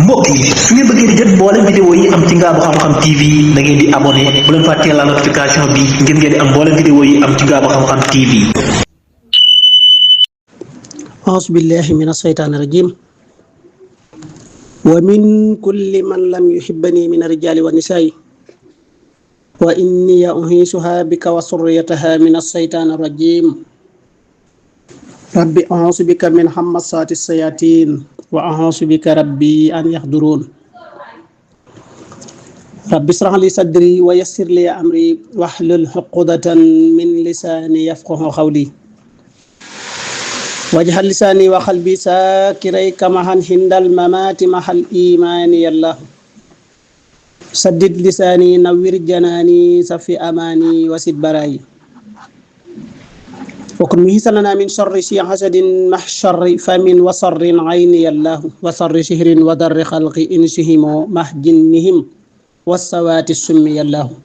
mbokk yi su ngeen bëggee di jot mboolem vidéo yi am ci Ngabou Xam-Xam TV da ngeen di abonné bu leen fàttee la notification bi ngir ngeen di am mboolem vidéo yi am ci Ngabou Xam-Xam TV. auzu billahi mina shaytaani rajim wa min kulli man lam yuhibbani min ar-rijali wa nisaa'i wa inni uhiisuha bika wa surriyataha min ash-shaytaani rajim rabbi auzu bika min hamasaati shayatin wa auzu bika rabbi an yahdurun rabbi israh li sadri wa yassir li amri wahlul uqdatan min lisani yafqahu qawli wajhal lisani wa qalbi sakiray kamahan hindal mamati mahal imani yallah saddid lisani nawwir janani safi amani wasid barayi wakun mihisalana min sharri si hasadin mah sharri famin wa sarrin ayni yallahu wa sarri sihrin wa darri khalqi insihimo mah jinnihim wasawati summi yallahu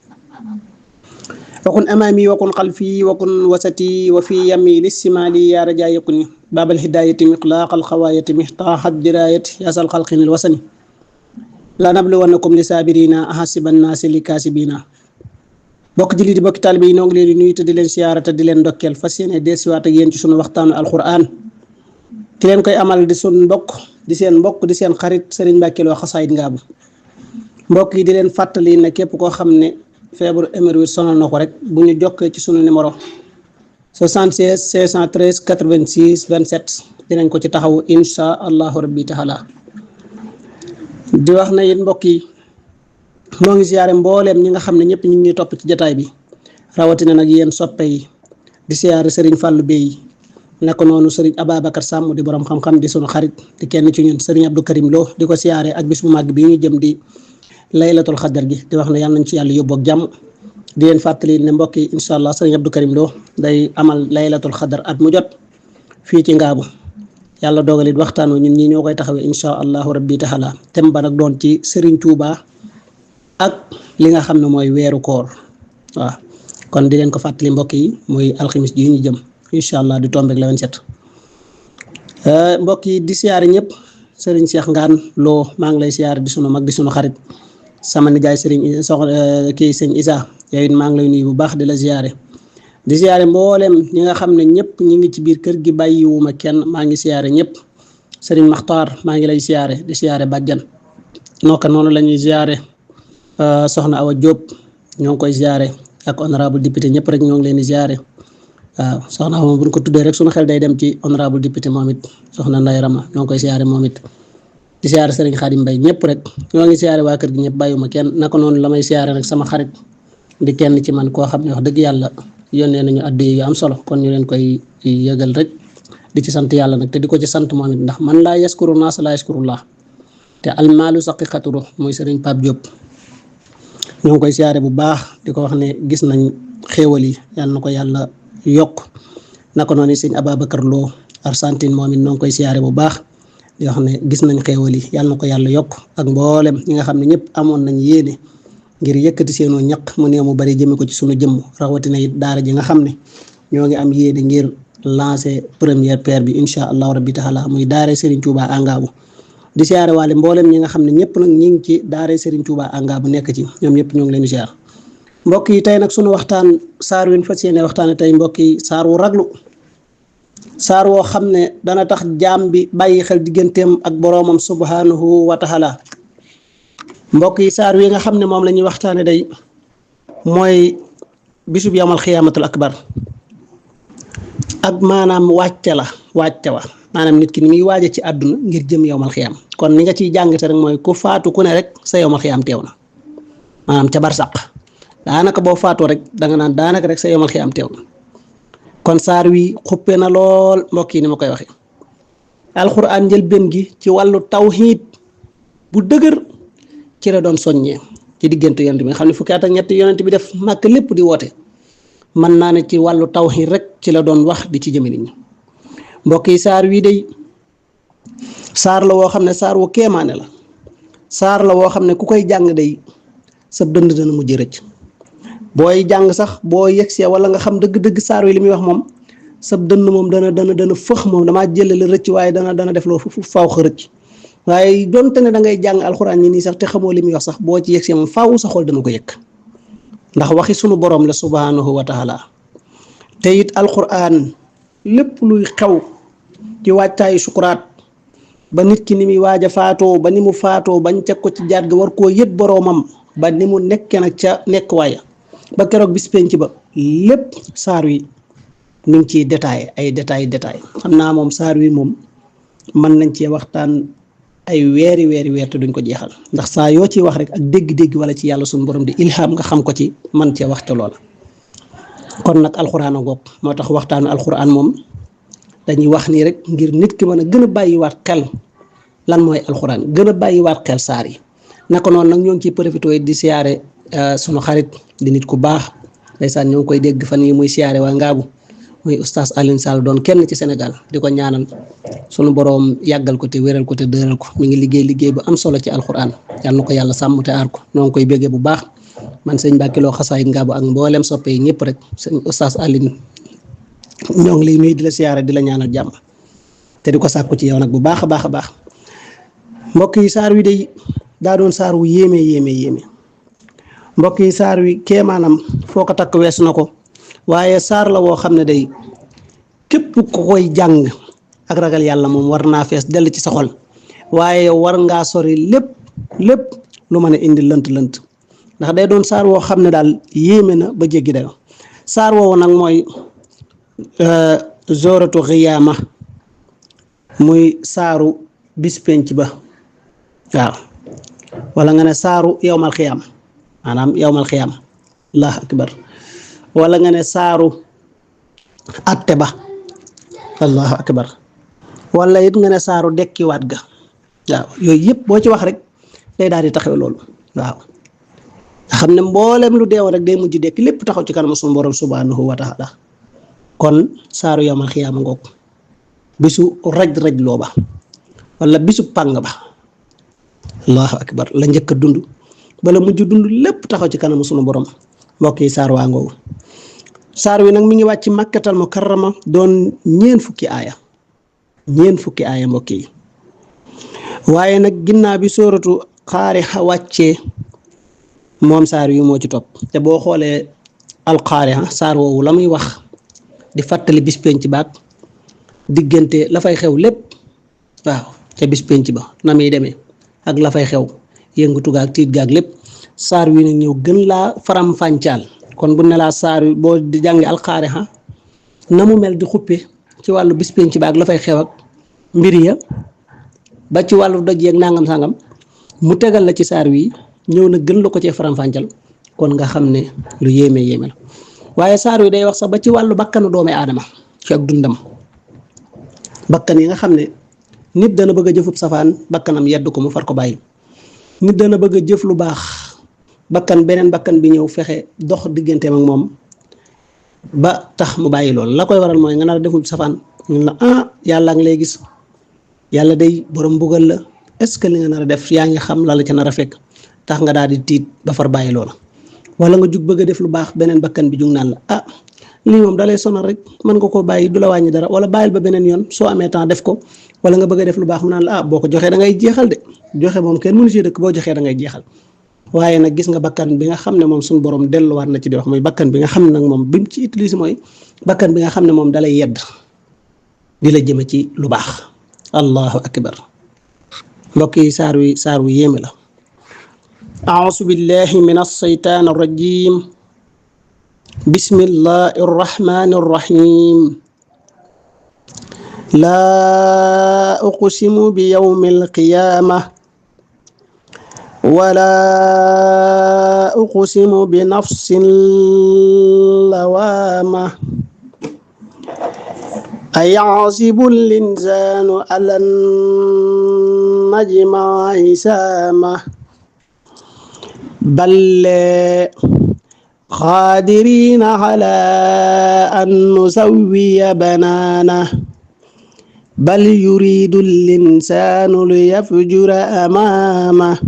wakun amami wakun khalfi wakun wasati wa fi yami lissimali ya raja yakuni babal hidayati miqlaq al khawayati mihtahat dirayati yasal khalqin al wasani la nabluwannakum lisabirina ahasiban nasi likasibina bokk julli di bokk taalibe yi noo ngi leen di nuyu te di leen siyaara te di leen ndokkeel fas yéene deesiwaat ak yéen ci sunu waxtaanu alquran ki leen koy amal di sun mbokk di seen xarit Serigne Mbacke Lo Xasaayid Ngabou mbokk yi di leen fàttali ne képp koo xam ne feebaru hémorroïde sonal na ko rek bu ñu jokkee ci sunu numéro 76 613 86 27 dinañ ko ci taxaw insha allahu rabbi taala di wax na yéen mbokk yi moo ngi siyaare mbooleem ñi nga xam ne ñëpp ñu ngi topp ci jataay bi rawatina nag yéen soppe yi di siyaare Serigne Fallou Bey naka noonu Serigne Ababacar Samb di borom xam-xam di sunu xarit di kenn ci ñun Serigne Abdou Karim Lo di ko siyaare ak bis bu màgg bi ñu jëm di laylatul xadar gi di wax ne yàlla nañ ci yàlla yóbbu ak jàmm di leen fàttali ne mbokk yi incha allah Serigne Abdou Karim Lo day amal laylatul xadar at mu jot fii ci Ngabou yàlla dogalit waxtaanoo ñun ñi ñoo koy taxawee incha allahu rabbi taala tem ba nag doon ci Serigne Touba ak li nga xam ne mooy weeru koor waaw kon di leen ko fàttali mbokk yi mooy alxamis ji ñu jëm incha allah di tombeek le 27 mbokk yi di siyaare ñëpp Serigne Cheikh Ngane Lo maa ngi lay siyaare di sunu mag di sunu xarit sama nijaay Serigne sëñ Isa yooyu maa ngi lay nuyu bu baax di la siyaare di siyaare mboolem ñi nga xam ne ñëpp ñi ngi ci biir kër gi bàyyiwuma kenn maa ngi siyaare ñëpp Serigne Makhtar maa ngi lay siyaare di siyaare bàjjan nokka noonu la ñuy siyaare soxna Awa Diop ñoo ngi koy ziare ak honorable député ñëpp rek ñoo ngi leen di ziare waaw soxna Awa bu ñu ko tuddee rek suñu xel day dem ci honorable député moom it soxna Ndeye Rama ñoo ngi koy ziare moom it di ziare Serigne Khadim Mbaye ñëpp rek ñoo ngi ziare waa kër gi ñëpp bàyyuma kenn naka noonu la may ziare nag sama xarit di kenn ci man koo xam ne wax dëgg yàlla yónnee nañu addiya yu am solo kon ñu leen koy yëgal rek di ci sant yàlla nag te di ko ci sant moom it ndax man laa yaskuru naas laa yaskurullah te almaalu saqiqatu ruh muy Serigne Pape Diop ñoo ngi koy siyaare bu baax di ko wax ne gis nañ xéewal yi yàlla na ko yàlla yokk naka noonu sëñ Ababacar Lo Argentine moom it ñoo ngi koy siyaare bu baax di wax ne gis nañ xéewal yi yàlla na ko yàlla yokk ak mboolem ñi nga xam ne ñëpp amoon nañ yéene ngir yëkkati seenu ñaq mu ne mu bari jëme ko ci sunu jëmm rawatina it daara ji nga xam ne ñoo ngi am yéene ngir lancer première pierre bi incha allahu rabbi taala muy daara Serigne Touba Ngabou di siyaare waale mboolem ñi nga xam ne ñëpp nag ñi ngi ci daara Serigne Touba Ngabou nekk ci ñoom ñëpp ñoo ngi leen di siyaar mbokk yi tey nag sunu waxtaan saar wi ñu fas yéene waxtaane tey mbokk yi saar wu raglu saar woo xam ne dana tax jaam bi bàyyi xel digganteem ak boroomam subhanahu wa taala mbokk yi saar wi nga xam ne moom la ñuy waxtaane day mooy bisub yawmal xiyaamatul akbar ak maanaam wàcce wa maanaam nit ki ni muy waaje ci àdduna ngir jëm yowmal xiyaam kon ni nga ciy jàngate rek mooy ku faatu ku ne rek sa yowmal xiyaam teew na maanaam ca barsàq daanaka boo faatoo rek danga naan daanaka rek sa yowmal xiyaam teew na kon saar wi xuppe na lool mbokk yi ni ma koy waxe alxuraan njëlbéen gi ci wàllu tawxiid bu dëgër ci la doon soññee ci diggante yonent bi nga xam ne fukki at ak ñett yonent bi def màkk lépp di woote mën naa ne ci wàllu tawxiid rek ci la doon wax di ci jëme nit ñi mbokk yi saar wii day saar la woo xam ne saar wu kéemaane la saar la woo xam ne ku koy jàng day sab dënd dana mujj rëcc booy jàng sax boo yegsee wala nga xam dëgg-dëgg saar wi li muy wax moom sab dënd moom dana fëx moom damaa jëlale rëcc waaye dana def loo fu faw xa rëcc waaye donte ne da ngay jàng alxuraan ñi nii sax te xamoo li muy wax sax boo ci yegg see moom faaw sa xol dana ko yëg ndax waxi sunu borom la subhanahu wa taala te it alxuraan lépp luy xew ci wàccaayu sukuraat ba nit ki ni muy waaj a faatoo ba ni mu faatoo bañ teg ko ci jaat ga war koo yët boroomam ba ni mu nekkee nag ca nekk waaye ba keroog bis penc ba lépp saar wi ñu ngi ciy détaillé ay détail xam naa moom saar wi moom mën nañ cee waxtaan ay weeri te duñ ko jeexal ndax saa yoo ciy wax rek ak dégg-dégg wala ci yàlla suñu borom di ilham nga xam ko ci man cee wax ca loola kon nag alxuraan a ngoog moo tax waxtaanu alxuraan moom dañuy wax nii rek ngir nit ki mën a gën a bàyyiwaat xel lan mooy alxuraan gën a bàyyiwaat xel saar yi naka noonu nag ñoo ngi ciy profité di siyaare sunu xarit di nit ku baax ndeysaan ñoo ngi koy dégg fan yi muy siyaare waa Ngaabu muy oustaz Alioune Sall doon kenn ci Sénégal di ko ñaanal sunu boroom yàggal ko te wéral ko te dëral ko mi ngi liggéey bu am solo ci alxuraan yàlla na ko yàlla sàmm te aar ko ñoo ngi koy béggee bu baax man sëñ Mbàkke Lo xasaayit Ngaabu ak mboolem soppe yi ñëpp rek sëñ oustaz Alioune ñoo ngi lay nuyu di la siyaare di la ñaanal jàmm te di ko sàkku ci yow nag bu baax a baax mbokk yi saar wi day daa doon saar wu yéeme mbokk yi saar wi kéemaanam foo ko takk weesu na ko waaye saar la woo xam ne day képp ku koy jàng ak ragal yàlla moom war naa fees dell ci sa xol waaye war ngaa sori lépp lu mën a indi lënt ndax day doon saar woo xam ne daal yéeme na ba jéggi dayo saar woowu nag mooy zooratu xiyaama muy saaru bis penc ba waaw wala nga ne saaru yowmal xiyaam maanaam yowmal xiyaam allahu akbar wala nga ne saaru atte ba allahu akbar wala it nga ne saaru dekkiwaat ga waaw yooyu yëpp boo ci wax rek day daal di taxaw loolu waaw nga xam ne mboolem lu deewoon rek day mujj dekki lépp taxaw ci kanam suñu borom subhanahu wa taala kon saaru yowmal xiyaama ngoog bisu raj loo ba wala bisu pàng ba allahu akbar la njëkk a dund bala mujj dund lépp taxaw ci kanam sunu borom mbokk yi saar waa ngoogu saar wi nag mi ngi wàcc Makkatal Mukarrama doon ñeen fukki aaya mbokk yi waaye nag ginnaaw bi sóoratu Qaari'a wàccee moom saar wi moo ci topp te boo xoolee alqaari'a saar woowu la muy wax di fàttali bis penc baat diggante la fay xew lépp waaw ca bis penc ba na muy demee ak la fay xew yëngatu gaag tiit gaag lépp saar wi nag ñëw gën laa faram-fàccaal kon bu ne laa saar wi boo di jàngi alqaari'a na mu mel di xuppe ci wàllu bis penc ba ak la fay xew ak mbir ya ba ci wàllu doj yeeg nangam sangam mu tegal la ci saar wi ñëw na gën la ko cee faram-fàccal kon nga xam ne lu yéeme la waaye saar wi day wax sax ba ci wàllu bakkanu doomi aadama ci ak dundam bakkan yi nga xam ne nit dana bëgg a jëfub safaan bakkanam yedd ko mu far ko bàyyi nit dana bëgg a jëf lu baax beneen bakkan bi ñëw fexe dox digganteem ak moom ba tax mu bàyyi loolu la koy waral mooy nga nar a defub safaan ñun la yàlla ngi lay gis yàlla day borom mbugal la est-ce que li nga nar a def yaa ngi xam la ca nar a fekk tax nga daal di tiit ba far bàyyi loola wala nga jug bëgg a def lu baax beneen bakkan bi jug naan la lii moom dalay sonal rek mën nga koo bàyyi du la wàññi dara wala bàyyil ba beneen yoon soo amee temps def ko wala nga bëgg a def lu baax mu naan la boo ko joxee da ngay jeexal de joxe moom kenn mënu ci dëkk boo joxee da ngay jeexal waaye nag gis nga bakkan bi nga xam ne moom suñu borom delluwaat na ci di wax mooy bakkan bi nga xam ne nag moom bi mu ci utiliser mooy bakkan bi nga xam ne moom dalay yedd di la jëme ci lu baax allahu akbar mbokk yi saar wu yéeme la a'uuzu billahi min as-saytaan ar-rajiim bismillahi ar-rahmaani ar-rahiim laa uqsimu bi yawmil qiyaamah wala uqsimu bi nafsil lawaamah ayahsibu al-insaanu allan najma'a izaamah bal qaadiriina alaa an nusawwiya banaanah bal yuriidu al-insaanu liyafjura amaamah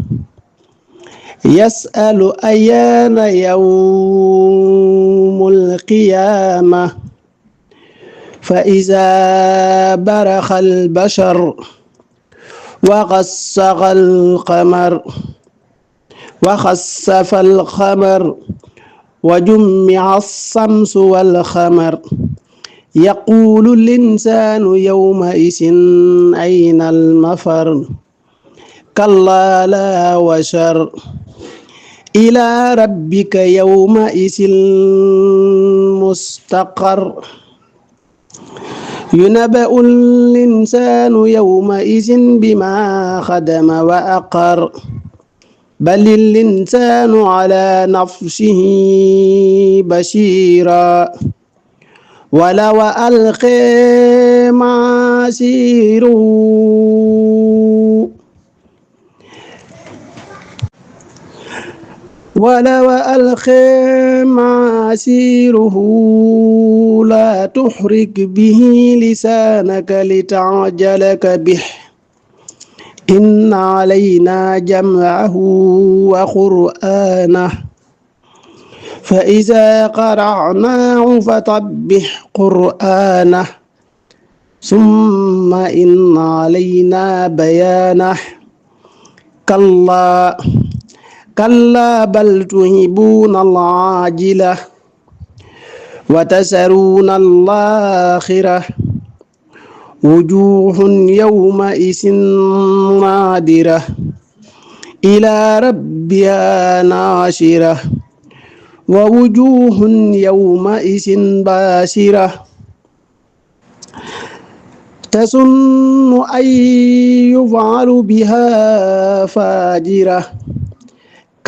yas'alu ayyaana yawmul qiyaamah fa izaa baraqa al-bashar وخسف القمر وجمع الشمس والقمر يقول الإنسان يومئذ أين المفر كلا لا وزر إلى ربك يومئذ المستقر ينبأ الإنسان يومئذ بما قدم وأخر بل الإنسان على نفسه بصيرا ولو ألقى معاذيره لا تحرك به لسانك لتعجل به إن علينا جمعه وقرآنه فإذا قرأناه فسبح قرآنه ثم إن علينا بيانه كلا بل تحبون العاجلة وتذرون الآخرة وجوه يومئذ ناظرة إلى ربها ناظرة ووجوه يومئذ باسرة تظن أن يفعل بها فاجرة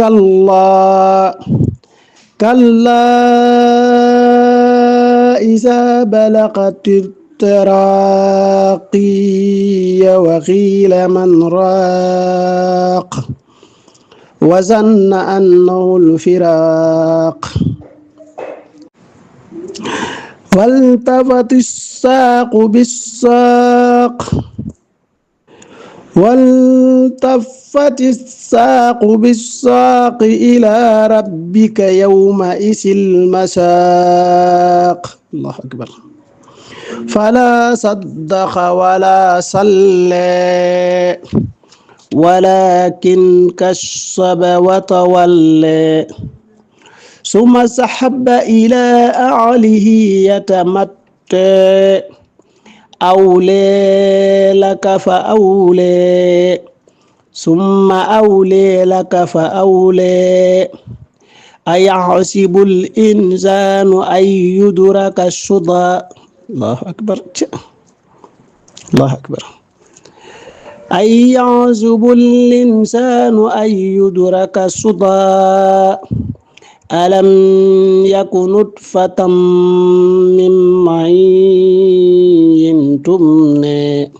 كلا إذا بلغت التراقي وقيل من راق وظن أنه الفراق والتفت الساق بالساق إلى ربك يومئذ المساق الله أكبر فلا صدق ولا صلى ولكن كذب وتولى ثم سحب إلى أهله يتمطى أولى لك فأولى ثم أولى لك فأولى أيحسب الإنسان أن يدرك السدى الله أكبر الله أكبر أيحسب الإنسان أن يدرك السدى ألم يكن نطفة من معين تمنى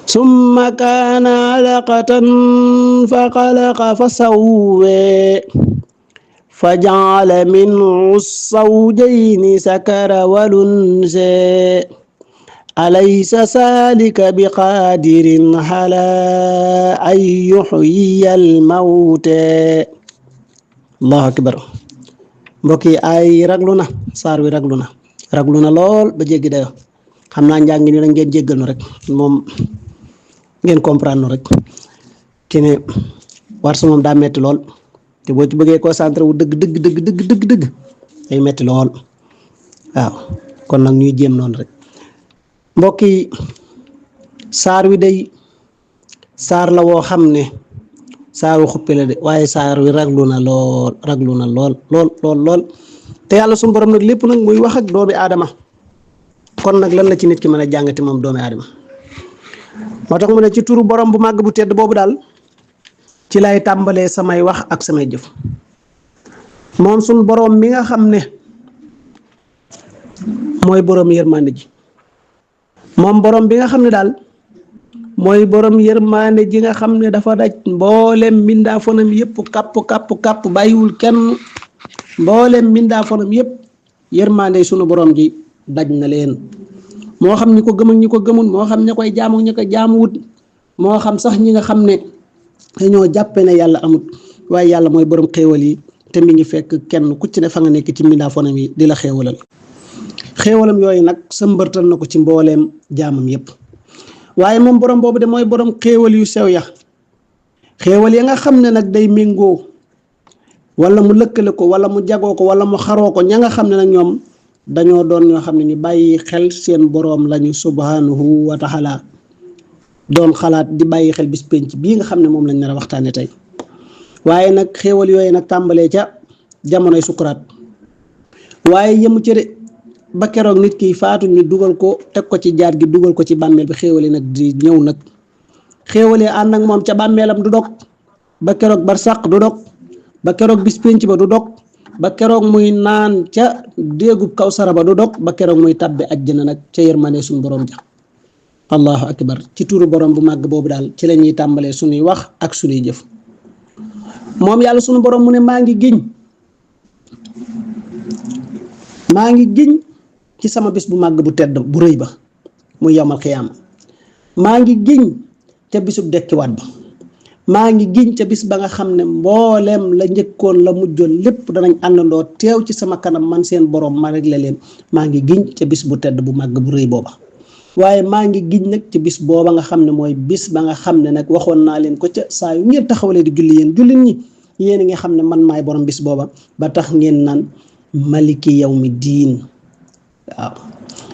ثم كان علقة فخلق فسوى فجعل منه الزوجين ذكر والأنثى أليس ذلك بقادر على أن يحيي الموتى الله أكبر mbokk yi ay raglu na saar wi raglu na lool ba jéggi dayo xam naa njàng ni nag ngeen jéggal nu rek moom ngeen comprendre nu rek ki ne war su moom daa metti lool te boo ci bëggee concentré wu dëgg day metti lool waaw kon nag ñuy jéem noonu rek mbokk yi saar wi day saar la woo xam ne saaru xuppi la de waaye saar wi raglu na lool te yàlla suñu borom nag lépp nag muy wax ak doomi aadama kon nag lan la ci nit ki mën a jàngati moom doomi aadama moo tax mu ne ci turu borom bu màgg bu tedd boobu daal ci lay tàmbalee samay wax ak samay jëf moom suñu borom mi nga xam ne mooy borom yërmande ji moom borom bi nga xam ne daal mooy borom yërmande ji nga xam ne dafa daj mboolem mbindaa fonam yëpp kapp bàyyiwul kenn mboolem mbindaa fonam yëpp yërmande sunu borom ji daj na leen moo xam ñi ko gëm ak ñi ko gëmul moo xam ña koy jaamu ña ko jaamuwut moo xam sax ñi nga xam ne dañoo jàppe ne yàlla amut waaye yàlla mooy borom xéewal yi te mi ngi fekk kenn ku ci ne fa nga nekk ci mbindaa fonam yi di la xéewalam yooyu nag sa mbërtal na ko ci mbooleem jaamam yëpp waaye moom borom boobu de mooy borom xéewal yu sew ya xéewal ya nga xam ne nag day méngoo wala mu lëkkale ko wala mu jagoo ko wala mu xaroo ko ña nga xam ne nag ñoom dañoo doon ñoo xam ne ñu bàyyi xel seen boroom lañu subhanahu wa taala doon xalaat di bàyyi xel bis penc bii nga xam ne moom lañ nar a waxtaane tey waaye nag xéewal yooyu nag tàmbalee ca jamonoy sukuraat waaye yemu ci de ba keroog nit ki faatu ñu dugal ko teg ko ci jaat gi dugal ko ci bàmmeel bi xéewal yi nag di ñëw nag xéewal yi ànd ak moom ca bàmmeelam du dog ba keroog barsàq du dog ba keroog bis penc ba du dog ba keroog muy naan ca déegub kawsara ba du dog ba keroog muy tàbbi àjjana nag ca yërmande suñu borom ja allahu akbar ci turu borom bu màgg boobu daal ci la ñuy tàmbalee suñuy wax ak suñuy jëf moom yàlla suñu borom mu ne maa ngi giñ ci sama bis bu màgg bu tedd bu rëy ba muy yawmal xiyaama maa ngi giñ ca bisub dekkiwaat ba maa ngi giñ ca bis ba nga xam ne mbooleem la njëkkoon la mujjoon lépp danañ àndandoo teew ci sama kanam man seen borom ma réglé leen maa ngi giñ ca bis bu tedd bu màgg bu rëy booba waaye maa ngi giñ nag ci bis booba nga xam ne mooy bis ba nga xam ne nag waxoon naa leen ko ca saa yu ngeen taxawalee di julli yéen jullit ñi yéen a nga xam ne man maay borom bis booba ba tax ngeen naan maliki yawmi diin waaw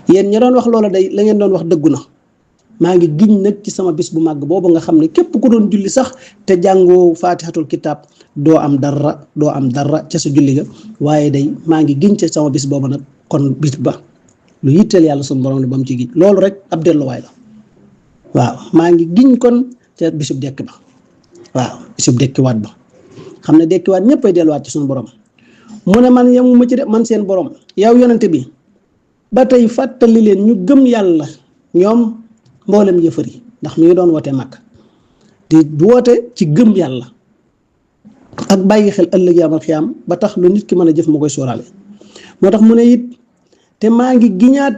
yéen ña doon wax loola day la ngeen doon wax dëggu na maa ngi giñ nag ci sama bis bu màgg boobu nga xam ne képp ku doon julli sax te jàngoo faatihatul kitaab doo am dara ca sa julli ga waaye day maa ngi giñ ci sama bis boobu nag kon bis ba lu yitteel yàlla suñu borom la ba mu ci giñ loolu rek ab delluwaay la waaw maa ngi giñ kon ca bisub dekk ba waaw bisub dekkiwaat ba xam ne dekkiwaat ñëpp ay delluwaat ci suñu borom mu ne man yemu ma ci de man seen borom yow yonente bi ba tey fàttali leen ñu gëm yàlla ñoom mboolem yëfër yi ndax mi ngi doon woote mag di woote ci gëm yàlla ak bàyyi xel ëllëg yawmal xiyaam ba tax lu nit ki mën a jëf mu koy sóoraale moo tax mu ne it te maa ngi giñaat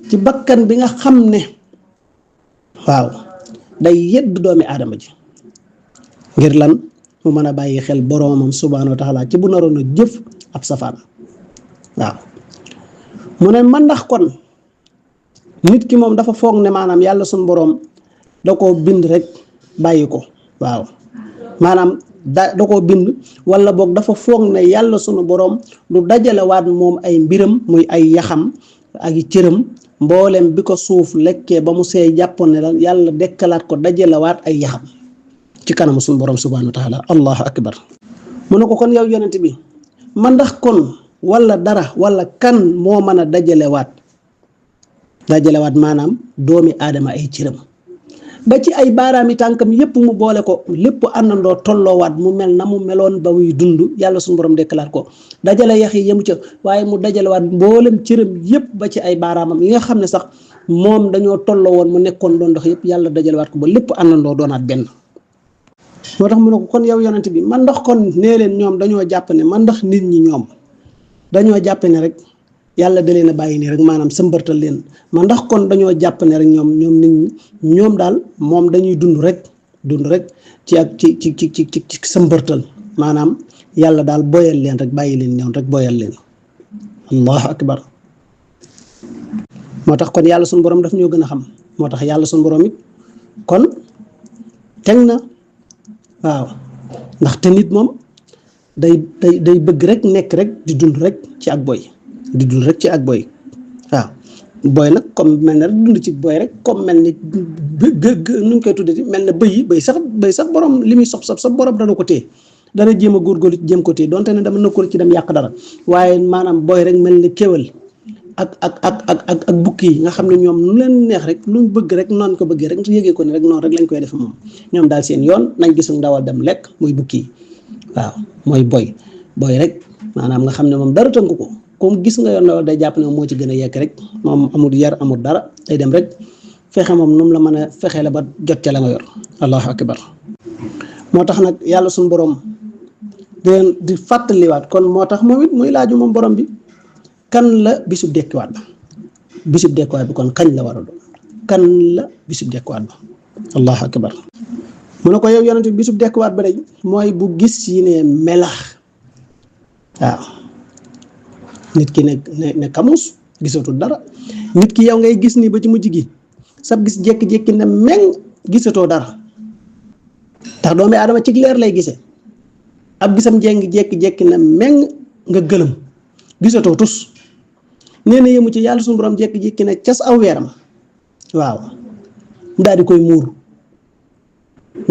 ci bakkan bi nga xam ne waaw day yedd doomi aadama ji ngir lan mu mën a bàyyi xel boroomam subhaanahu wa taala ci bu naroon a jëf ab safaan waaw mu ne man ndax kon nit ki moom dafa foog ne maanaam yàlla suñu boroom da koo bind rek bàyyi ko waaw maanaam da koo bind wala boog dafa foog ne yàlla suñu boroom du dajalewaat moom ay mbiram muy ay yaxam ak i cëram mboolem bi ko suuf lekkee ba mu seey jàppoon ne lan yàlla dekkalaat ko dajalewaat ay yaxam ci kanamu suñu boroom subhaanahu wa taala allahu akbar mu ne ko kon yow yonent bi man ndax kon wala dara wala kan moo mën a dajalewaat maanaam doomi aadama ay cëram ba ci ay baaraami tànkam yépp mu boole ko lépp àndandoo tolloowaat mu mel na mu meloon ba muy dund yàlla suñu borom dekkalaat ko dajale yax yi yemu ca waaye mu dajalewaat mboolem cëram yépp ba ci ay baaraamam yi nga xam ne sax moom dañoo tolloo woon mu nekkoon doon dox yépp yàlla dajalewaat ko ba lépp àndandoo doonaat benn moo tax mu ne ko kon yow yonent bi man ndax kon nee leen ñoom dañoo jàpp ne man ndax nit ñi ñoom dañoo jàpp ne rek yàlla da leen a bàyyi nii rek maanaam sëmbartal leen man ndax kon dañoo jàpp ne rek ñoom nit ñi ñoom daal moom dañuy dund rek ci ak ci sëmbartal maanaam yàlla daal boyal leen rek bàyyi leen ñoom rek boyal leen allahu akbar moo tax kon yàlla suñu borom daf ñoo gën a xam moo tax yàlla suñu borom it kon teg na waaw ndaxte nit moom day bëgg rek nekk rek di dund rek ci ak boy waaw boy nag comme mel na rek dund ci boy rek comme mel ni nu ñu koy tuddee mel na bëy sax borom li muy sob borom dana ko téye dana jéem a góorgóorlu jéem ko téye donte ne dama nëkkul ci dem yàq dara waaye maanaam boy rek mel ni kéwal ak bukki yi nga xam ne ñoom nu leen neex rek luñ bëgg rek noonu ko bëggee rek su yëgee ko ni rek noonu rek lañ koy def moom ñoom daal seen yoon nañ gisul ndawal dem lekk muy bukki yi waaw mooy boy rek maanaam nga xam ne moom dara tënku ko comme gis nga yoon ndawal day jàpp ne moo ci gën a yekk rek moom amul yar amul dara day dem rek fexe moom nu mu la mën a fexe la ba jot ca la nga yor allahu akbar moo tax nag yàlla suñu borom di fàttaliwaat kon moo tax moom it muy laaju moom borom bi kan la bisub dekkiwaat bi kon kañ la war a doon kan la bisub dekkiwaat ba allahu akbar mu ne ko yow yonent bi bisub dekkiwaat ba day mooy bu gis yi ne melax waaw nit ki ne kamus gisatul dara nit ki yow ngay gis nii ba ci mujj gi sab gis jékki-jékki ne meng gisatoo dara ndax doomi aadama ci leer lay gisee ab gisam jékki-jékki ne meng nga gëlëm gisatoo tus nee na yemu ci yàlla suñu borom jékki-jékki ne cas aw weeram waaw daal di koy muur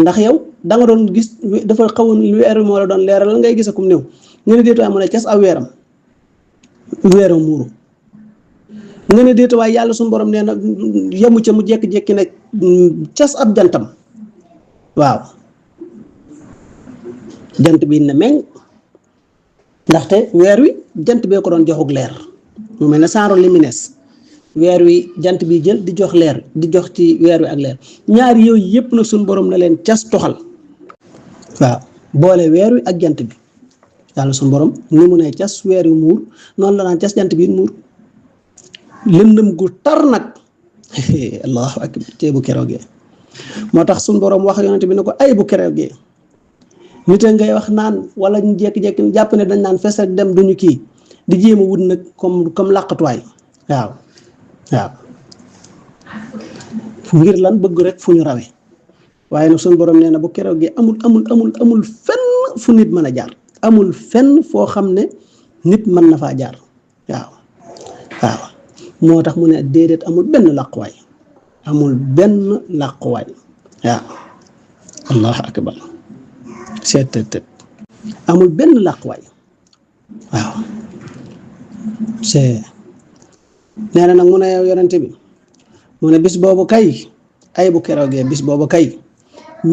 ndax yow da nga doon gis dafa xawoon weer wi moo la doon leeral ngay gis akum néew nga ne déetuwaay mu ne cas aw weeram muuru nga ne déetuwaay yàlla suñu borom nee na yemu ca mu jékki-jékki ne cas ab jantam waaw jant bi ne meŋ ndaxte weer wi jant bee ko doon joxug leer mu mel ne saaro luminescence weer wi jant bi jël di jox leer di jox ci weer wi ak leer ñaari yooyu yëpp nag suñu borom na leen cas toxal waaw boole weer wi ak jant bi yàlla suñu borom ni mu ne cas weer wi muur noonu la naan cas jant bi muur lëndëm gu tar nag allahu akbar tey bu keroogee moo tax suñu borom wax yonente bi ne ko ay bu keroogee nit ngay wax naan wala ñu jékki-jékki jàpp ne dañ naan fes rek dem duñu kii di jéem a wut nag comme làqatuwaay waaw ngir lan bëgg rek fu ñu rawee waaye nag suñu borom nee na bu keroog gi amul fenn fu nit mën a jaar amul fenn foo xam ne nit mën na faa jaar waaw moo tax mu ne déedéet amul benn làquwaay waaw allahu akbar seet amul benn làquwaay waaw c'est nee na nag mu ne yow yonente bi mu ne bis boobu kay ay bu keroogee bis boobu kay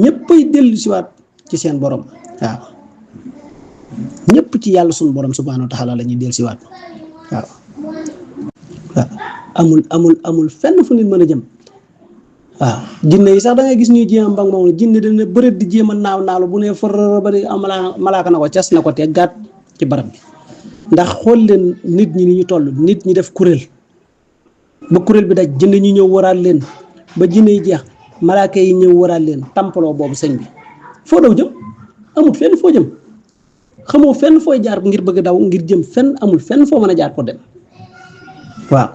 ñëppay dellu siwaat ci seen borom waaw ñëpp ci yàlla suñu borom subhanahu wa taala la ñuy dellu siwaat waaw amul fenn fu nit mën a jëm waaw jinne yi sax da ngay gis ñuy jéem mbag moom la jinne dana bëreet di jéem a naaw bu ne fër ba di malaaka na ko cas na ko te gàtt ci barab bi ndax xool leen nit ñi ni ñu toll nit ñi def kuréel ba kuréel bi daj jinne ñu ñëw waraat leen ba jinne yi jeex malaaka yi ñëw waraat leen tampaloo boobu sëñ bi foo daw jëm amul fenn foo jëm xamoo fenn fooy jaar ngir bëgg daw ngir jëm fenn amul fenn foo mën a jaar pour dem waaw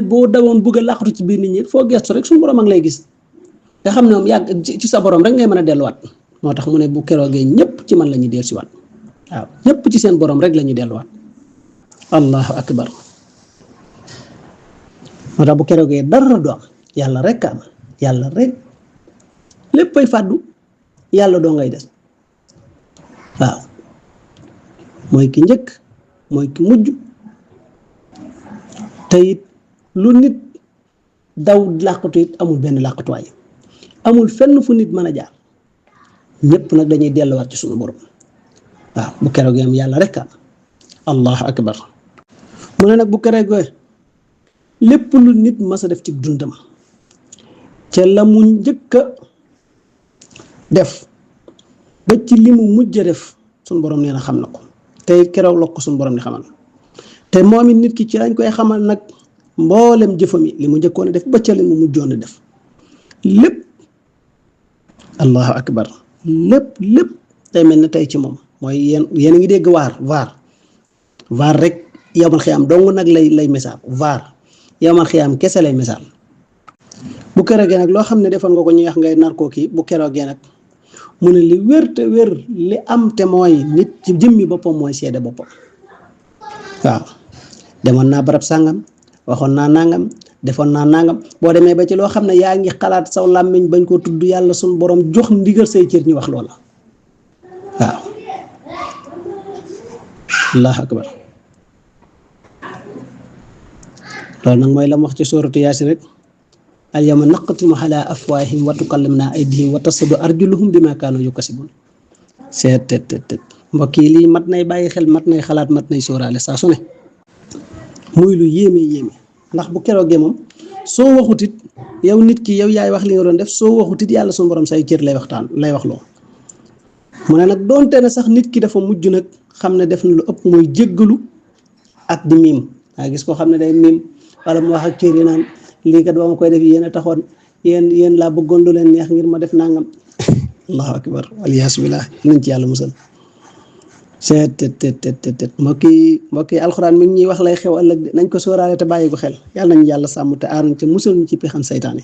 boo dawoon bëgg a làqatu ci biir nit ñi foo gestu rek suñu borom a ngi lay gis nga xam ne moom yàgg ci sa borom rek ngay mën a delluwaat moo tax mu ne bu keroogee ñëpp ci man la ñuy dellusiwaat waaw ñëpp ci seen borom rek la ñuy delluwaat allahu akbar moo tax bu keroogee dara du am yàlla rek am yàlla rek léppay fàddu yàlla doo ngay des waaw mooy ki njëkk mooy ki mujj te it lu nit daw làqatu it amul benn làqatuwaay amul fenn fu nit mën a jaar ñëpp nag dañuy delluwaat ci suñu borom waaw bu keroogee am yàlla rek am allahu akbar mu ne nag bu keroogee lépp lu nit mas a def ci dundam ca la mu njëkk a def ba ci li mu mujj a def suñu borom nee na xam na ko tey keroog la ko suñu borom di xamal te moom it nit ki ci lañ koy xamal nag mboolem jëfam yi li mu njëkkoon a def ba ca li mu mujjoon a def lépp allahu akbar lépp tey mel na tey ci moom mooy yéen a ngi dégg vaar rek yawmal xiyaam dong nag lay misaal vaar yawmal xiyaam kese lay misaal bu keroogee nag loo xam ne defoon nga ko ñu wax ngay nar koo kii bu keroogee nag mu ne li wér te wér li am te mooy nit ci jëmmi boppam mooy seede boppam waaw demoon naa barab sàngam waxoon naa nangam defoon naa nangam boo demee ba ci loo xam ne yaa ngi xalaat saw làmmiñ bañ koo tudd yàlla suñu borom jox ndigal say cër ñu wax loola waaw allahu akbar loolu nag mooy la mu wax ci suuratu yaasin rek al yawma naqtimu ala afwaahihim wa tukallimuna aydihim wa tashhadu arjuluhum bima kaanu yuksibun seet mbokk yi lii mat nay bàyyi xel mat nay xalaat mat nay sóoraale saa su ne muy lu yéeme ndax bu keroogee moom soo waxutit yow nit ki yow yaay wax li nga doon def soo waxutit yàlla suñu borom say cër lay wax loo mu ne nag doonte ne sax nit ki dafa mujj nag xam ne def na lu ëpp mooy jéggalu ak di miim waa gis ko xam ne day miim wala mu wax ak cër yi naan lii kat ba ma koy def yéen a taxoon yéen laa bëggoon lu leen neex ngir ma def nangam allahu akbar waliyaasu billah nañ ci yàlla musal seet tet mbokk yi alxuraan mi ngi ñuy wax lay xew ëllëg nañ ko sóoraale te bàyyi ko xel yàlla nañu yàlla sàmm te aar nañ te musal ñu ci pexam saytaane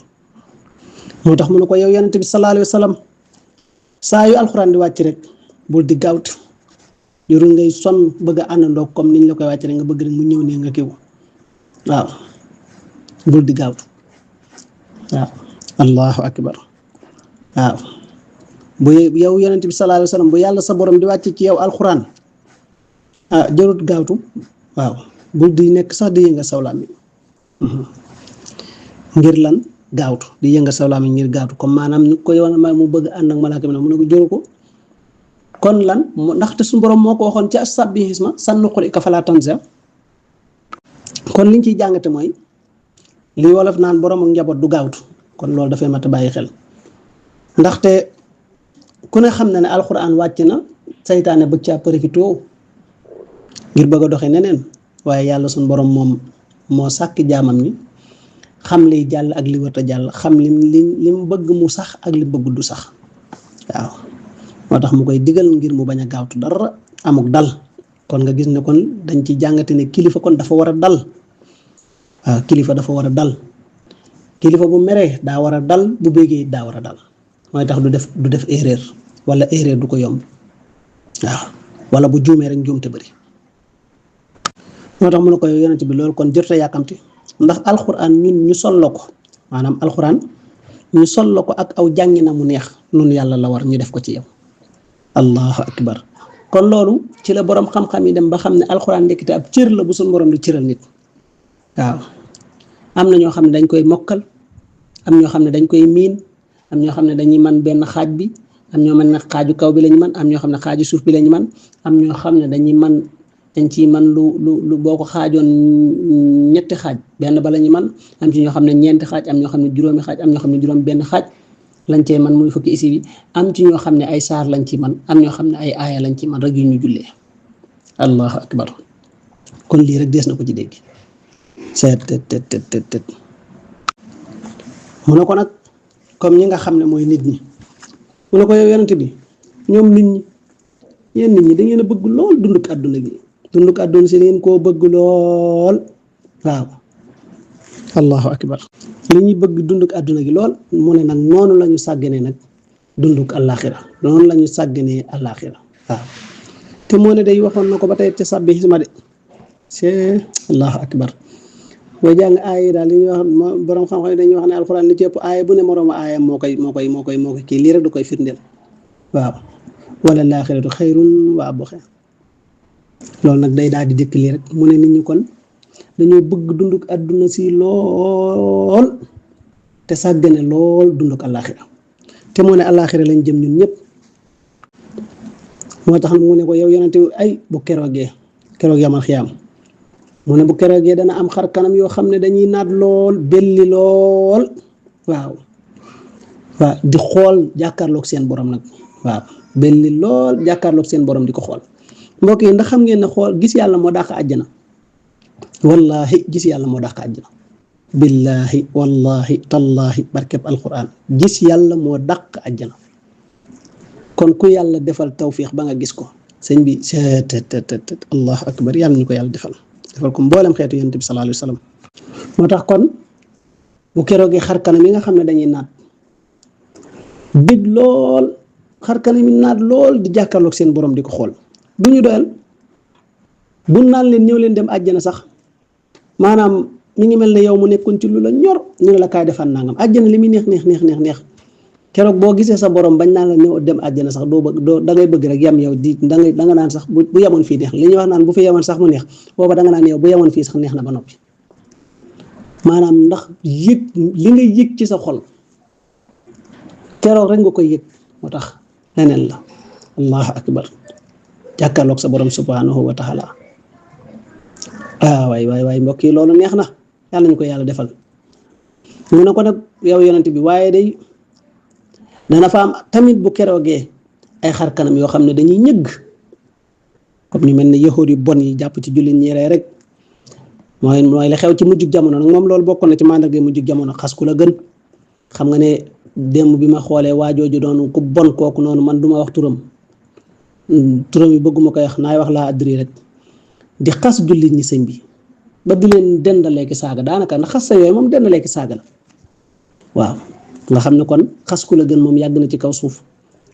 moo tax mu ne ko yow yonent bi sallallahu alayhi wa sallam saa yu alxuraan di wàcc rek bul di gaawtu jurul ngay sonn bëgg a àndandoo comme niñ la koy wàcc rek nga bëgg rek mu ñëw ne nga kiw waaw bul di gaawtu waaw allahu akbar waaw bu yow yonent bi sallallahu alayhi wa sallam bu yàlla sa borom di wàcc ci yow alxuraan jarut gaawtu waaw bul di nekk sax di yënga sawlaam yi ngir lan gaawtu di yënga sawlaam yi ngir gaawtu comme maanaam ñu ko yoon ma mu bëgg ànd ak malaaka mi mu ne ko jëru ko kon lan ndaxte suñu borom moo ko waxoon ci as-sabbihisma sanuqri'uka falaa tansaa kon liñ ciy jàngate mooy li wolof naan borom ak njaboot du gaawtu kon loolu dafay mat a bàyyi xel ndaxte ku ne xam na ne alxuraan wàcc na saytaane bëgg caa profité ngir bëgg a doxe neneen waaye yàlla suñu borom moom moo sàkk jaamam ni xam liy jàll ak li wërta jàll xam lim bëgg mu sax ak li bëgg du sax waaw moo tax mu koy digal ngir mu bañ a gaawtu dara amuk dal kon nga gis ne kon dañ ci jàngate ne kilifa kon dafa war a dal waaw kilifa dafa war a dal kilifa bu meree daa war a dal bu béggee daa war a dal mooy tax du def erreur wala erreur du ko yomb waaw wala bu juumee rek njuumte bëri moo tax mu ne ko yonent bi loolu kon jërte yàkkamti ndax alxuraan ñun ñu sollo ko maanaam alxuraan ñu sollo ko ak aw jàngi na mu neex nun yàlla la war ñu def ko ci yow allahu akbar kon loolu ci la borom xam-xam yi dem ba xam ne alxuraan ndekkite ab cër la bu suñu borom di cëral nit waaw am na ñoo xam ne dañ koy mokkal am ñoo xam ne dañ koy miin am ñoo xam ne dañuy man benn xaaj bi am ñoo mën na xaaju kaw bi lañu man am ñoo xam ne xaaju suuf bi lañu man am ñoo xam ne dañ ciy man lu boo ko xaajoon ñetti xaaj benn ba lañu man am ci ñoo xam ne ñeenti xaaj am ñoo xam ne juróomi xaaj am ñoo xam ne juróom benn xaaj lañ cee man muy fukki isi bi am ci ñoo xam ne ay saar lañ ci man am ñoo xam ne ay aaya lañ ci man rek yu ñu jullee allahu akbar kon lii rek dees na ko ci dégg seet tet mu ne ko nag comme ñi nga xam ne mooy nit ñi mu ne ko yow yonent bi ñoom nit ñi yéen nit ñi da ngeen a bëgg lool dunduk àdduna gi dunduk àdduna si ngeen koo bëgg lool waaw allahu akbar li ñuy bëgg dunduk àdduna gi lool mu ne nag noonu la ñu sàgganee nag dunduk àllaaxira noonu la ñu sàgganee àllaaxira waaw te moo ne day waxoon na ko ba tey ca sabbihisma de c'est allahu akbar boo jàng aaya daal li ñuy wax borom xam-xam yi dañuy wax ne alxuraan li ci ëpp aaya bu ne moroomu aaya moo koy kii lii rek du koy firndeel waaw wala laaxiratu xayrun wa abqa loolu nag day daal di dëkk lii rek mu ne nit ñi kon dañoo bëgg dunduk àdduna si lool te sàggane lool dunduk àllaaxira te moo ne àllaaxira lañ jëm ñun ñëpp moo tax mu ne ko yow yonente ay bu keroog yamal xiyaam mu ne bu keroogee dana am xar kanam yoo xam ne dañuy naat lool belli lool waaw di xool jàkkaarloog seen borom nag waaw belli lool jàkkaarloog seen borom di ko xool mbokk yi ndax xam ngeen ne xool gis yàlla moo dàq àjjana wallahi gis yàlla moo dàq àjjana billahi wallahi tallahi barkeb alquran gis yàlla moo dàq àjjana kon ku yàlla defal tawfiix ba nga gis ko sëñ bi allahu akbar yàlla ñu ko yàlla defal ko mboolem xeetu yonent bi sallallahu alayhi wa sallam moo tax kon bu keroogee xar kanam yi nga xam ne dañuy naat bég lool xar kanam yi naat lool di jàkkaarloog seen borom di ko xool du ñu doyal bu naan leen ñëw leen dem àjjana sax maanaam mi ngi mel ne yow mu nekkoon ci lu la ñor ñu ne la kaay defal nangam àjjana li muy neex keroog boo gisee sa borom bañ naan la ñëw dem àjjana sax doo da ngay bëgg rek yam yow di da nga naan sax bu yemoon fii neex li ñuy wax naan bu fi yemoon sax mu neex booba da nga naan yow bu yemoon fii sax neex na ba noppi maanaam ndax yëg li nga yëg ci sa xol keroog rek nga koy yëg moo tax leneen la allahu akbar jàkkaarloog sa borom subhanahu wa taala waay mbokk yi loolu neex na yàlla ñu ko yàlla defal mu ne ko nag yow yonent bi waaye day dana fa am tamit bu keroogee ay xar kanam yoo xam ne dañuy ñëgg comme ñu mel ne yahuud yu bon yi jàpp ci jullit ñi rek mooy la xew ci mujjug jamono nag moom loolu bokk na ci mandarga mujjug jamono xas ku la gën xam nga ne démb bi ma xoolee waajooju doon ku bon kooku noonu man du ma wax turam turam yi bëgguma koy wax naay wax laa adri rek di xas jullit ñi sëñ bi ba di leen dendalee ki saaga daanaka na xas sa yooyu moom dendalee ki saaga la waaw nga xam ne kon xas ku la gën moom yàgg na ci kaw suuf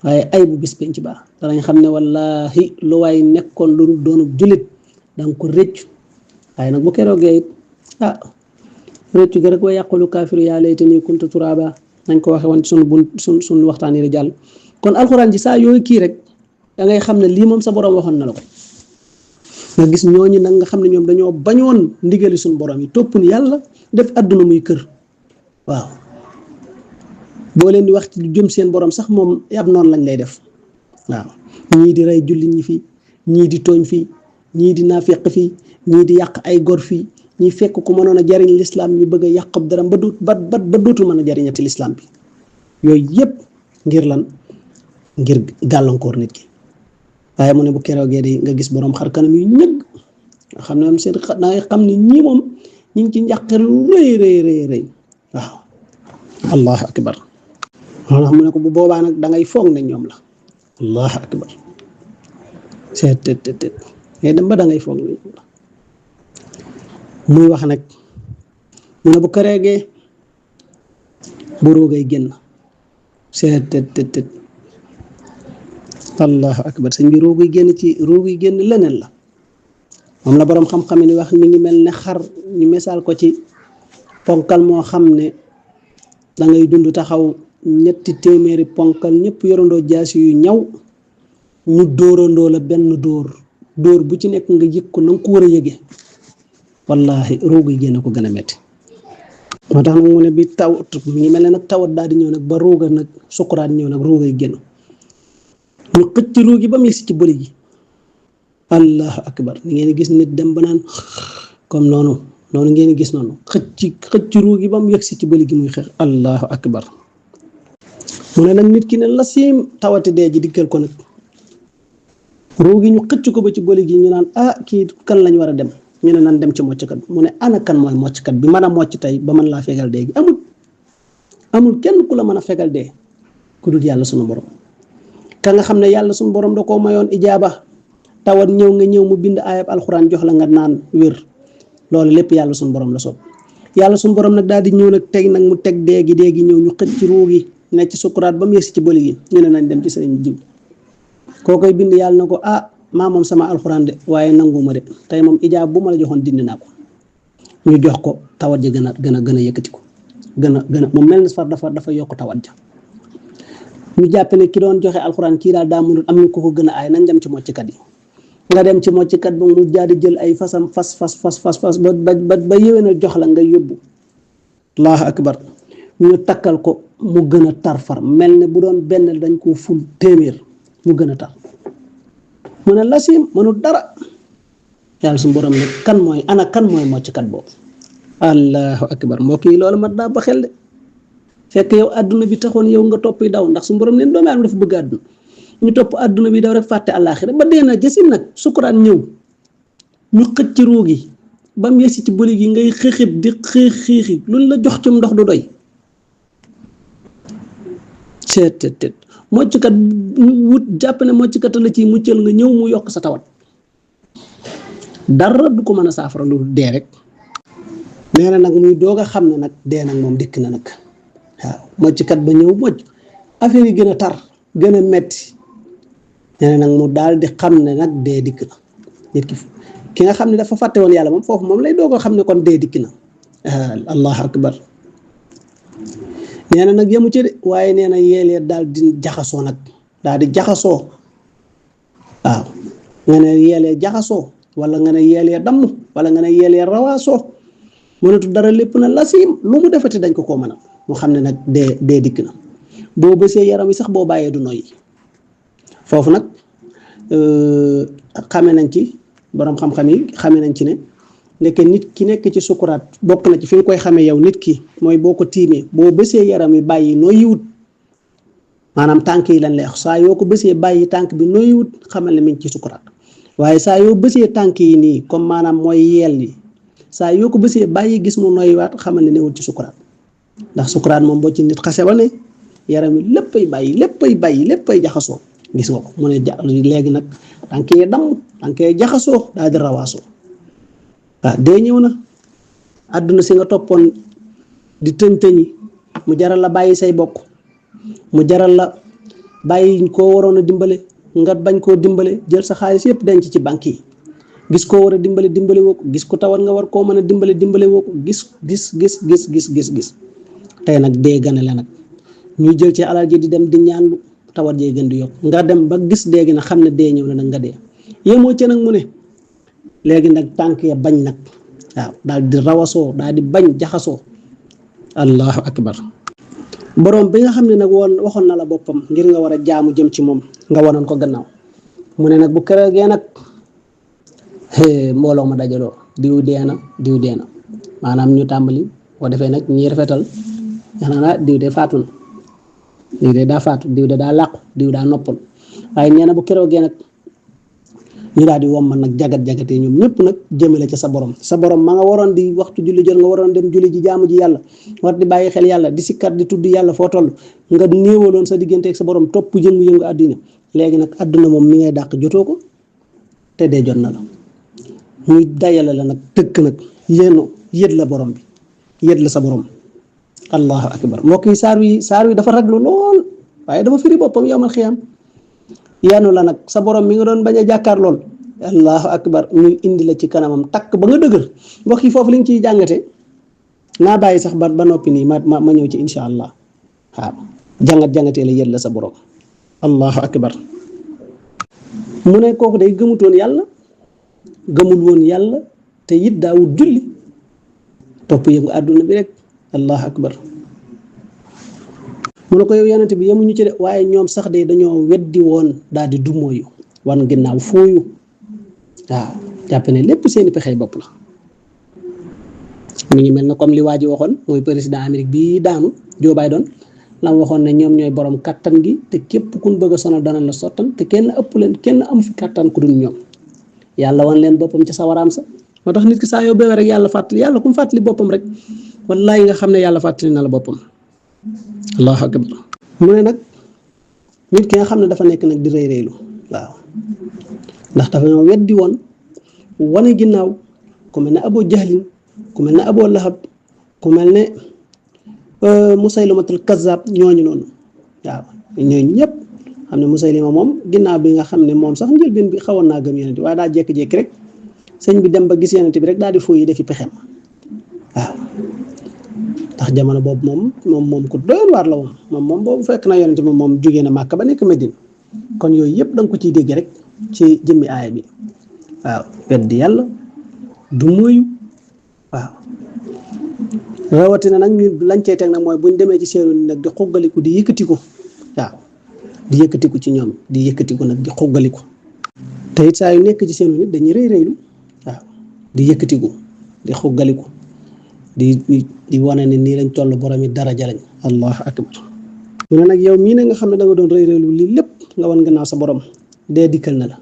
waaye ay bu bis penc baax danañ xam ne wallahi lu waay nekkoon lu doonu jullit danga ko rëccu waaye nag bu keroogee it rëccu gi rek wa yàqulu kaafiru yaa laytanii kuntu turaaba nañ ko waxe woon ci sunu waxtaan yi jàll kon alxuraan ji saa yooyu kii rek da ngay xam ne lii moom sa borom waxoon na la ko nga gis ñooñu nag nga xam ne ñoom dañoo bañoon ndigali suñu borom yi topp ni yàlla def àdduna muy kër waaw boo leen di wax ci jëm seen borom sax moom ab noonu lañ lay def waaw ñii di rey jullit ñi fii ñii di tooñ fii ñii di naafeq fii ñii di yàq ay gor fii ñii fekk ku mënoon a jariñ lislaam ñu bëgg a yàq dara ba dootul mën a jariñati lislaam bi yooyu yëpp ngir lan ngir gàllankoor nit ki waaye mu ne bu keroogee di nga gis borom xar kanam yu ñëgg nga xam ne moom seen da ngay xam ne ñii moom ñu ngi ci njàqare lu rëy waaw allahu akbar moo tax mu ne ko bu boobaa nag da ngay foog ne ñoom la allahu akbar seet ngay dem ba da ngay foog ne ñoom la muy wax nag mu ne bu keroogee bu roogay génn seet allahu akbar sëñ bi rooguy génn leneen la moom la boroom xam-xam ni wax mi ngi mel ne xar ñu misaal ko ci ponkal moo xam ne da ngay dund taxaw 300 ponkal ñëpp yorandoo jaasi yu ñaw ñu dóorandoo la benn dóor bu ci nekk nga yëg ko na nga ko war a yëge wallahi rooguy génn ko gën a metti moo tax nag mu ne bi taw mi ngi mel ne nag tawat daal di ñëw nag ba rooga nag sukuraat ñëw nag roogay génn ñu xëcc ruugi ba mu yegsi ci bëli gi allahu akbar ni ngeen gis nit dem ba naan comme noonu ngeen gis noonu xëcc ruugi ba mu yegsi ci bëli gi muy xeex allahu akbar mu ne nag nit ki ne la siim tawati dee ji dikkal ko nag ruugi ñu xëcc ko ba ci bëli gi ñu naan kii kan lañ war a dem ñu ne nan dem ci mocckat mu ne ana kan mooy mocckat bi mën a mocc tey ba mën laa fegal dee gi amul kenn ku la mën a fegal dee ku dul yàlla sunu borom ka nga xam ne yàlla suñu borom da koo mayoon ijaaba tawat ñëw nga ñëw mu bind ayab alxuraan jox la nga naan wér loolu lépp yàlla suñu borom la soob yàlla suñu borom nag daal di ñëw nag teg nag mu teg déegi ñëw ñu xëcc ci ruu gi ne ci sukuraat ba mu yegsi ci bëli gi ñu ne nañ dem ci sëriñ jiw koo koy bind yàlla na ko maa moom sama alxuraan de waaye nanguma de tey moom ijaab bu ma la joxoon dindi naa ko ñu jox ko tawat ja gën a yëkkati ko gën a moom mel na far dafa yokk tawat ja ñu jàpp ne ki doon joxe alxuraan kii daal daa mënul am ñu ko gën a aay nañ dem ci mocckat yi nga dem ci mocckat ba mu jaadi jël ay fasam fas ba yéwénal jox la nga yóbbu allahu akbar ñu takkal ko mu gën a tar far mel ne bu doon benn dañ koo ful téeméer mu gën a tar mu ne lasim mënul dara yàlla suñu borom ne kan mooy mocckat boobu allahu akbar mbokk yi loolu mat naa ba xel de fekk yow àdduna bi taxoon yow nga topp daw ndax su borom leen doomu aadama dafa bëgg àdduna ñu topp àdduna bi daw rek fàtte àllaaxira ba dee na jësim nag sukkuraan ñëw ñu xëcc ci ruu gi ba mu yegsi ci bëli gi ngay xëxit di xiixi luñ la jox ci ndox du doy seet mocckat wut jàpp ne mocckat la ci muccal nga ñëw mu yokk sa tawat dara du ko mën a saafara lu dee rek nee na nag muy doog a xam ne nag dee nag moom dikk na nag waaw mocckat ba ñëw mocc affaire yi gën a tar gën a metti nee na nag mu daal di xam ne nag dee dikk na nit ki nga xam ne dafa fàtte woon yàlla moom foofu moom lay doog a xam ne kon dee dikk na allahu akbar nee na nag yemu ci de waaye nee na yeelee daal di jaxasoo nag daal di jaxasoo waaw nga ne yeelee jaxasoo wala nga ne yeelee damm wala nga ne yeelee rawaasoo mënatu dara lépp na lasim lu mu defati dañ ko koo mën a mu xam ne nag dee dikk na boo bësee yaram yi sax boo bàyyee du noyyi foofu nag xame nañ ci borom xam-xam yi xame nañ ci ne ndeke nit ki nekk ci sukuraat bokk na ci fi nga koy xamee yow nit ki mooy boo ko tiimee boo bësee yaram yi bàyyi noyyiwut maanaam tànk yi lañ lay wax saa yoo ko bësee bàyyi tànk bi noyyiwut xamal ne mi ngi ci sukuraat waaye saa yoo bësee tànk yi nii comme maanaam mooy yeel yi saa yoo ko bësee bàyyi gis mu noyyiwaat xamal ne newul ci sukuraat ndax sukuraat moom boo ci nit xase ba ne yaram yi léppay bàyyi léppay jaxasoo gis nga ko mu ne léegi nag tànk yi damm tànk yi jaxasoo daal di rawaasoo waaw dee ñëw na àdduna si nga toppoon di tëñ-tëñi mu jaral la bàyyi say bokk mu jaral la bàyyi koo waroon a dimbale nga bañ koo dimbale jël sa xaalis yëpp denc ci banque yi gis koo war a dimbale woo ko gis ko tawat nga war koo mën a dimbale woo ko gis tey nag dee ganale nag ñuy jël ci alal ji di dem di ñaan tawat jee gën di yokk nga dem ba gis dee gi nag xam ne dee ñëw na nag nga dee yéemoo ci nag mu ne léegi nag tànk ya bañ nag waaw daal di rawasoo daal di bañ jaxasoo allahu akbar borom bi nga xam ne nag waxoon na la boppam ngir nga war a jaamu jëm ci moom nga wanoon ko gannaaw mu ne nag bu keroogee nag mbooloo ma dajaloo diw dee na maanaam ñu tàmbali boo defee nag ñi rafetal xanaa diw de faatu na diw de daa faatu diw de daa làqu diw daa noppal waaye nee na bu keroogee nag ñu daal di womman nag jagatee ñoom ñëpp nag jëmale ca sa borom ma nga waroon di waxtu julli jot nga waroon dem julli ji jaamu ji yàlla war di bàyyi xel yàlla di sikkat di tudd yàlla foo toll nga néewaloon sa diggante ak sa borom topp yëngu-yëngu àddina léegi nag àdduna moom mi ngay dàq jotoo ko te dee jot na la muy dayale la nag tëkk nag yët la borom bi yët la sa borom allahu akbar mbokk yi saar wi dafa raglu lool waaye dafa firi boppam yowmal xiyaam yanu la nag sa borom mi nga doon bañ a jàkkaar lool allahu akbar muy indi la ci kanamam takk ba nga dëgër mbokk yi foofu li nga ciy jàngate naa bàyyi sax ba noppi nii ma ñëw ci insha allah waaw jàngatee la yët la sa borom allahu akbar mu ne kooku day gëmutoon yàlla gëmul woon yàlla te it daawut julli topp yëngu àdduna bi rek allahu akbar mu ne ko yow yonent bi yemuñu ci de waaye ñoom sax de dañoo weddi woon daal di dumóoyu wan ginnaaw fooyu waaw jàpp ne lépp seeni pexey bopp la mi ngi mel na comme li waa ji waxoon mooy président Amérique bi daanu Joe Biden la waxoon ne ñoom ñooy borom kattan gi te képp kun bëgg a sonal dana la sottan te kenn am fi kattan ku dul ñoom yàlla wan leen boppam ci sawaraam sa moo tax nit ki saa yoo beewee rek yàlla ku mu fàttali boppam rek wallaay nga xam ne yàlla fàttali na la boppam allahu akbar mu ne nag nit ki nga xam ne dafa nekk nag di rëy-rëylu waaw ndax dafa ñoo weddi woon wane ginnaaw ku mel ne Abu Jahlin ku mel ne Abu Lahab ku mel ne Musaylimatul Kazzab ñooñu noonu waaw ñooñu ñëpp xam ne Musaylima moom ginnaaw bi nga xam ne moom sax njëlbeen bi xawoon naa gëm yonent bi waaye daa jékki-jékki rek sëñ bi dem ba gis yonent bi rek daal di fooyi defi pexem waaw ndax jamono boobu moom ku doy waar la woon moom boobu fekk na yonent bi moom jógee na Màkka ba nekk Medine kon yooyu yëpp da nga ko ciy dégg rek ci jëmmi aaya bi waaw weddi yàlla du moyu waaw rawatina nag ñu lañ cey teg nag mooy buñ demee ci seenu ni nag di xuggaliku di yëkkatiku waaw di yëkkatiku ci ñoom di yëkkatiku nag di xuggaliku te it saa yu nekk ci seenu nit dañuy rëy-rëylu waaw di yëkkatiku di xuggaliku di wane ne nii lañ toll borom yi daraja lañ allahu akbar mu ne nag yow mii ne nga xam ne da nga doon rëy-rëylu lii lépp nga wan gannaaw sa borom dee dikkal na la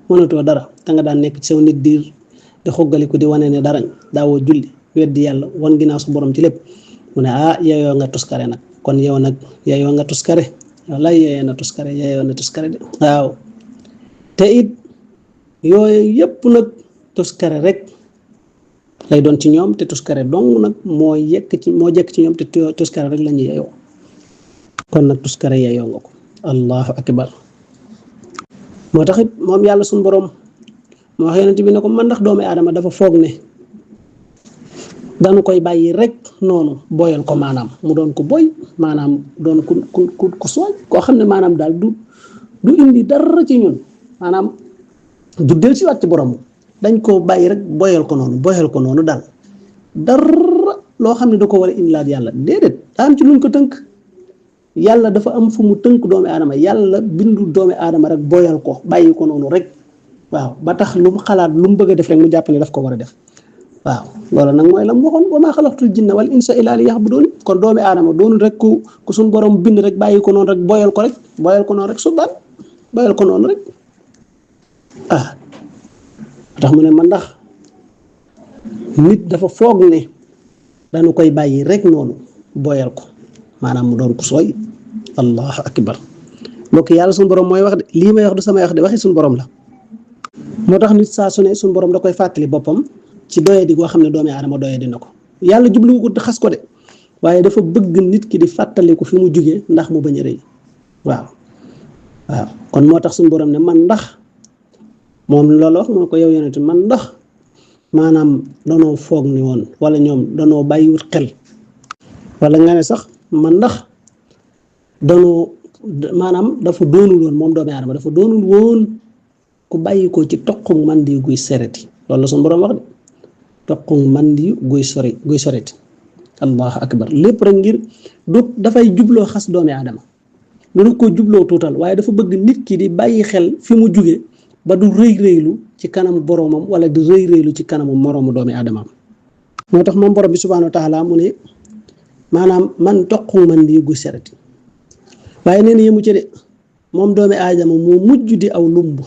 mënatoo dara da nga daan nekk ci saw nit di xuggaliku di wane ne darañ daawoo julli weddi yàlla wan ginnaaw sa borom ci lépp mu ne yeyoo nga tuskare nag kon yow nag yeyoo nga tuskare wallaay yeyoo na tuskare de waaw te it yooyu yëpp nag tuskare rek lay doon ci ñoom te tuskare dong nag moo jekk ci ñoom te tuskare rek la ñu yeyoo kon nag tuskare yeyoo nga ko allahu akbar moo tax it moom yàlla suñu borom moo wax yonent bi ne ko man ndax doomu aadama dafa foog ne dañu koy bàyyi rek noonu boyal ko maanaam mu doon ko boy maanaam doon ku sooy koo xam ne maanaam daal du indi dara ci ñun maanaam du del si waat ci borom dañ ko bàyyi rek boyal ko noonu daal dara loo xam ne da ko war a indilaat yàlla déedéet daa am ci luñ ko tënk yàlla dafa am fu mu tënk doomu aadama yàlla bindu doomu aadama rek boyal ko bàyyi ko noonu rek waaw ba tax lu mu xalaat lu mu bëgg a def rek mu jàpp ne daf ko war a def waaw loolu nag mooy la mu waxoon wa maa xalaqtul jinna wal insa illaa liya'buduun kon doomu aadama doonul rek ku suñ borom bind rek bàyyi ko noonu rek boyal ko noonu rek subaan boyal ko noonu rek tax mu ne man ndax nit dafa foog ne dañu koy bàyyi rek noonu boyal ko maanaam mu doon ko sooy allahu akbar mbokk yàlla suñu borom mooy wax de lii may wax du samay wax de waxi suñu borom la. moo tax nit saa su ne suñu borom da koy fàttali boppam ci doyadi goo xam ne doomi aadama doyadi na ko yàlla jubluwu ko xas ko de waaye dafa bëgg nit ki di fàttaliku fi mu jugee ndax mu bañ a rëy waaw kon moo tax suñu borom ne man ndax moom loolu wax mu ne ko yow yonent man ndax maanaam danoo foog ni woon wala ñoom danoo bàyyiwut xel wala nga ne sax man ndax danoo maanaam dafa doonul woon moom doomi aadama dafa doonul woon ku bàyyi ko ci toqum mandi guy sereti loolu la suñu borom wax de toqum mandi guy soreti allahu akbar lépp rek ngir du dafay jubloo xas doomi aadama lu ko jubloo tuutal waaye dafa bëgg nit ki di bàyyi xel fi mu jóge ba du rëy-rëylu ci kanamu boromam wala di rëy-rëylu ci kanamu moroomu doomi aadamaam moo tax moom borom bi subhanahu wa taala mu ne maanaam man toqum mandi guy sereti waaye nee na yemu ci de moom doomi aadama moo mujj di aw lumbu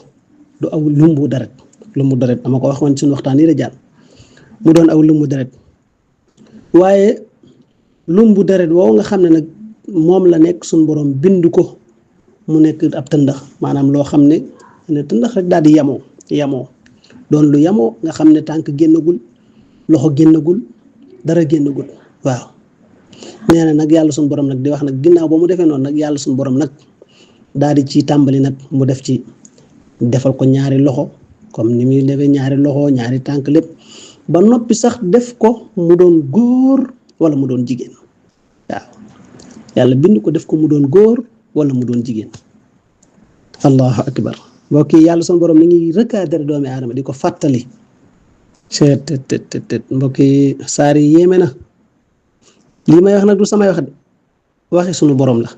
du aw lumbu deret dama ko waxoon suñu waxtaan yi la jàll mu doon aw lumbu deret waaye lumbu deret woowu nga xam ne nag moom la nekk suñu borom bind ko mu nekk ab tëndax maanaam loo xam ne tëndax rek daal di yamoo doon lu yamoo nga xam ne tànk génnagul loxo génnagul dara génnagul waaw nee na nag yàlla suñu borom nag di wax nag ginnaaw ba mu defee noonu nag yàlla suñu borom nag daal di ci tàmbali nag mu defal ko ñaari loxo comme ni muy defee ñaari loxo ñaari tànk lépp ba noppi sax def ko mu doon góor wala mu doon jigéen waaw yàlla bind ko def ko mu doon góor wala mu doon jigéen allahu akbar mbokk yi yàlla suñu borom mi ngi recadrer doomi aadama di ko fàttali tet mbokk yi saar yi yéeme na lii may wax nag du samay wax de waxi sunu borom la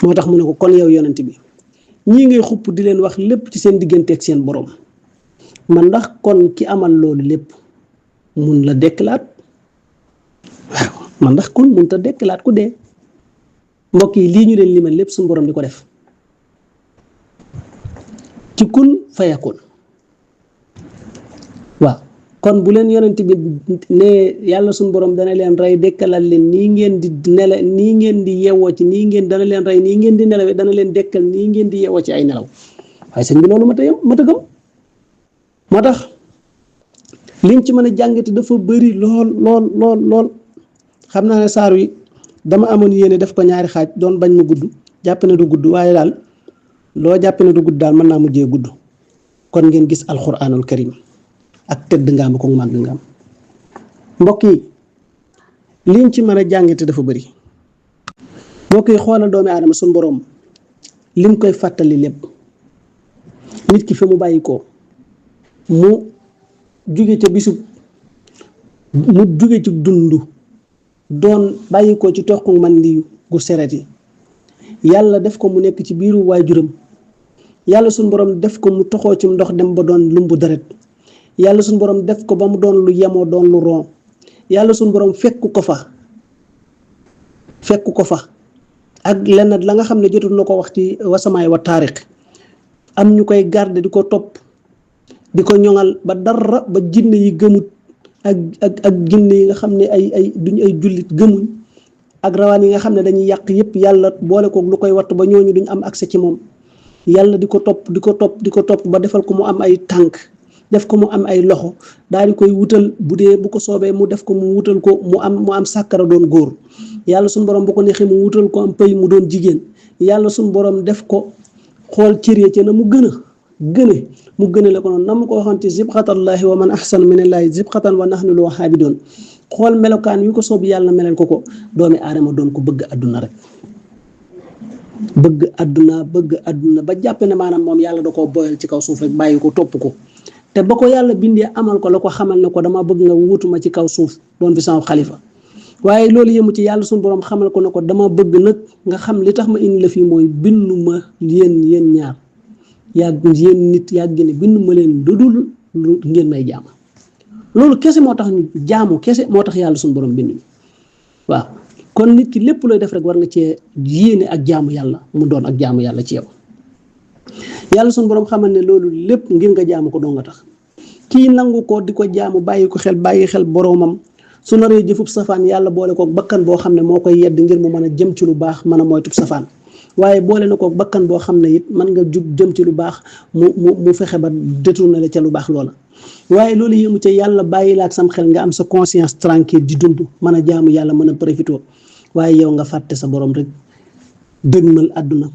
moo tax mu ne ko kon yow yonent bi ñii ngay xupp di leen wax lépp ci seen diggante ak seen borom man ndax kon ki amal loolu lépp mun la dekkalaat waaw man ndax kon mun ta dekkalaat ku dee mbokk yi lii ñu leen limal lépp suñu borom di ko def ci kun fayakun waaw kon bu leen yonent bi ne yàlla suñu borom dana leen rey dekkalal leen nii ngeen di nelaw nii ngeen di yeewoo ci nii ngeen dana leen rey nii ngeen di nelawee dana leen dekkal nii ngeen di yeewoo ci ay nelaw waaye sëñ bi loolu ma ta gëm moo tax liñ ci mën a jàngate dafa bëri lool xam naa ne saar wi dama amoon yéene def ko ñaari xaaj doon bañ mu gudd jàpp ne du gudd waaye daal loo jàpp ne du gudd daal mën naa mujjee gudd kon ngeen gis alquranul karim ak tëdd ngaam ko màgg ngaam mbokk yi liñ ci mën a jàngate dafa bëri mbokk yi xoolal doomi aadama suñu borom lim koy fàttali lépp nit ki fi mu bàyyi ko mu jóge ca bisub mu jóge ci dund doon bàyyi ko ci toq mandi gu sereti yàlla def ko mu nekk ci biiru waajuram yàlla suñu borom def ko mu toxoo ci ndox dem ba doon lumbu deret yàlla suñu borom def ko ba mu doon lu yemoo doon lu ron yàlla suñu borom fekk ko fa ak lenn la nga xam ne jotul na ko wax ci wasamaay wa taariq am ñu koy garder di ko topp di ko ñoŋal ba dara ba jinne yi gëmut ak jinne yi nga xam ne ay duñ ay jullit gëmuñ ak rawaan yi nga xam ne dañuy yàq yépp yàlla boole ko lu koy wattu ba ñooñu duñ am accès ci moom yàlla di ko topp ba defal ko mu am ay tànk def ko mu am ay loxo daal di koy wutal bu dee bu ko soobee mu def ko mu wutal ko mu am sàkkara doon góor yàlla suñu borom bu ko neexee mu wutal ko am pëy mu doon jigéen yàlla suñu borom def ko xool cër ci na mu mu gëne la ko noonu na mu ko waxoon ci zibxatallahi wa man ahsanu minallahi zibxatan wa nahnu lahu xaabidoon xool melokaan yu ko soob yàlla melal ko doomi aadama doon ko bëgg àdduna rek bëgg àdduna ba jàppe ne maanaam moom yàlla da koo boyal ci kaw suuf rek bàyyi ko topp ko te ba ko yàlla bindee amal ko la ko xamal ne ko dama bëgg nga wutuma ci kaw suuf doon fi sama xalifa waaye loolu yëmu ci yàlla suñu borom xamal ko ne ko dama bëgg nag nga xam li tax ma indi la fii mooy bindu ma yéen ñaar yéen nit yàgg ne bindu ma leen lu ngeen may jaamu loolu kese moo tax ñu jaamu kese moo tax yàlla suñu borom bind waaw kon nit ki lépp looy def rek war nga cee yéene ak jaamu yàlla mu doon ak jaamu yàlla ci yow yàlla suñu borom xamal ne loolu lépp ngir nga jaamu ko doo nga tax kii nangu ko di ko jaamu bàyyi xel boromam su naree jëfub safaan yàlla boole ko bakkan boo xam ne moo koy yedd ngir mu mën a jëm ci lu baax mën a moytub safaan waaye boole na ko bakkan boo xam ne it mën nga jub jëm ci lu baax mu fexe ba détourné la ca lu baax loola. waaye loolu yëmu ca yàlla bàyyi la ak sam xel nga am sa conscience tranquille di dund mën a jaamu yàlla mën a profité waaye yow nga fàtte sa borom rek dëgmal àdduna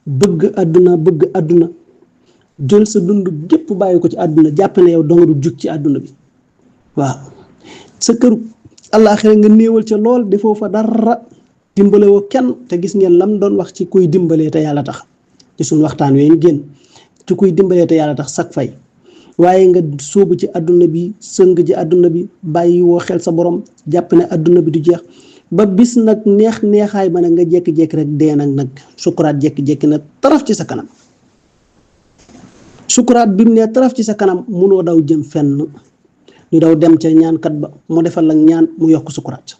bëgg àdduna jël sa dund gépp bàyyi ko ci àdduna jàpp ne yow danga du jug ci àdduna bi waaw sa këru àllaaxira nga néewal ca lool defoo fa dara dimbale woo kenn te gis ngeen lam doon wax ci kuy dimbalee te yàlla tax ci suñu waxtaan wee ñu génn ci kuy dimbalee te yàlla tax sak fay waaye nga sóobu ci àdduna bi sëng ci àdduna bi bàyyi woo xel sa borom jàpp ne àdduna bi du jeex ba bis nag neexaay ba nag nga jékki-jékki rek dee nag sukuraat jékki-jékki na taraf ci sa kanam sukuraat bi mu ne taraf ci sa kanam munoo daw jëm fenn ñu daw dem ca ñaankat ba mu defal la ñaan mu yokk sukuraat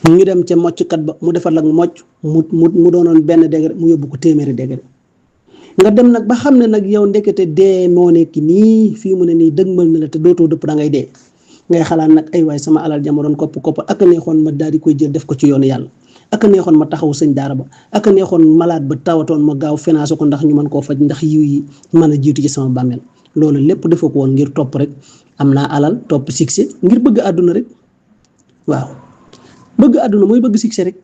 ñu dem ca mocckat ba mu defal la mocc mu doonoon benn degré mu yóbbu ko téeméeri degré nga dem nag ba xam ne nag yow ndekete dee moo nekk nii fii mu ne nii dëgmal na la te dootoo dëpp da ngay dee ngay xalaat nag ay waay sama alal jama doon kopp ak a neexoon ma daal di koy jël def ko ci yoonu yàlla ak a neexoon ma taxaw sëñ daara ba ak a neexoon malade ba tawatoon ma gaaw financé ko ndax ñu mën koo faj ndax yiw yi mën a jiitu ci sama bàmmeel loolu lépp defoo ko woon ngir topp rek am naa alal topp succès ngir bëgg àdduna rek waaw bëgg àdduna mooy bëgg succès rek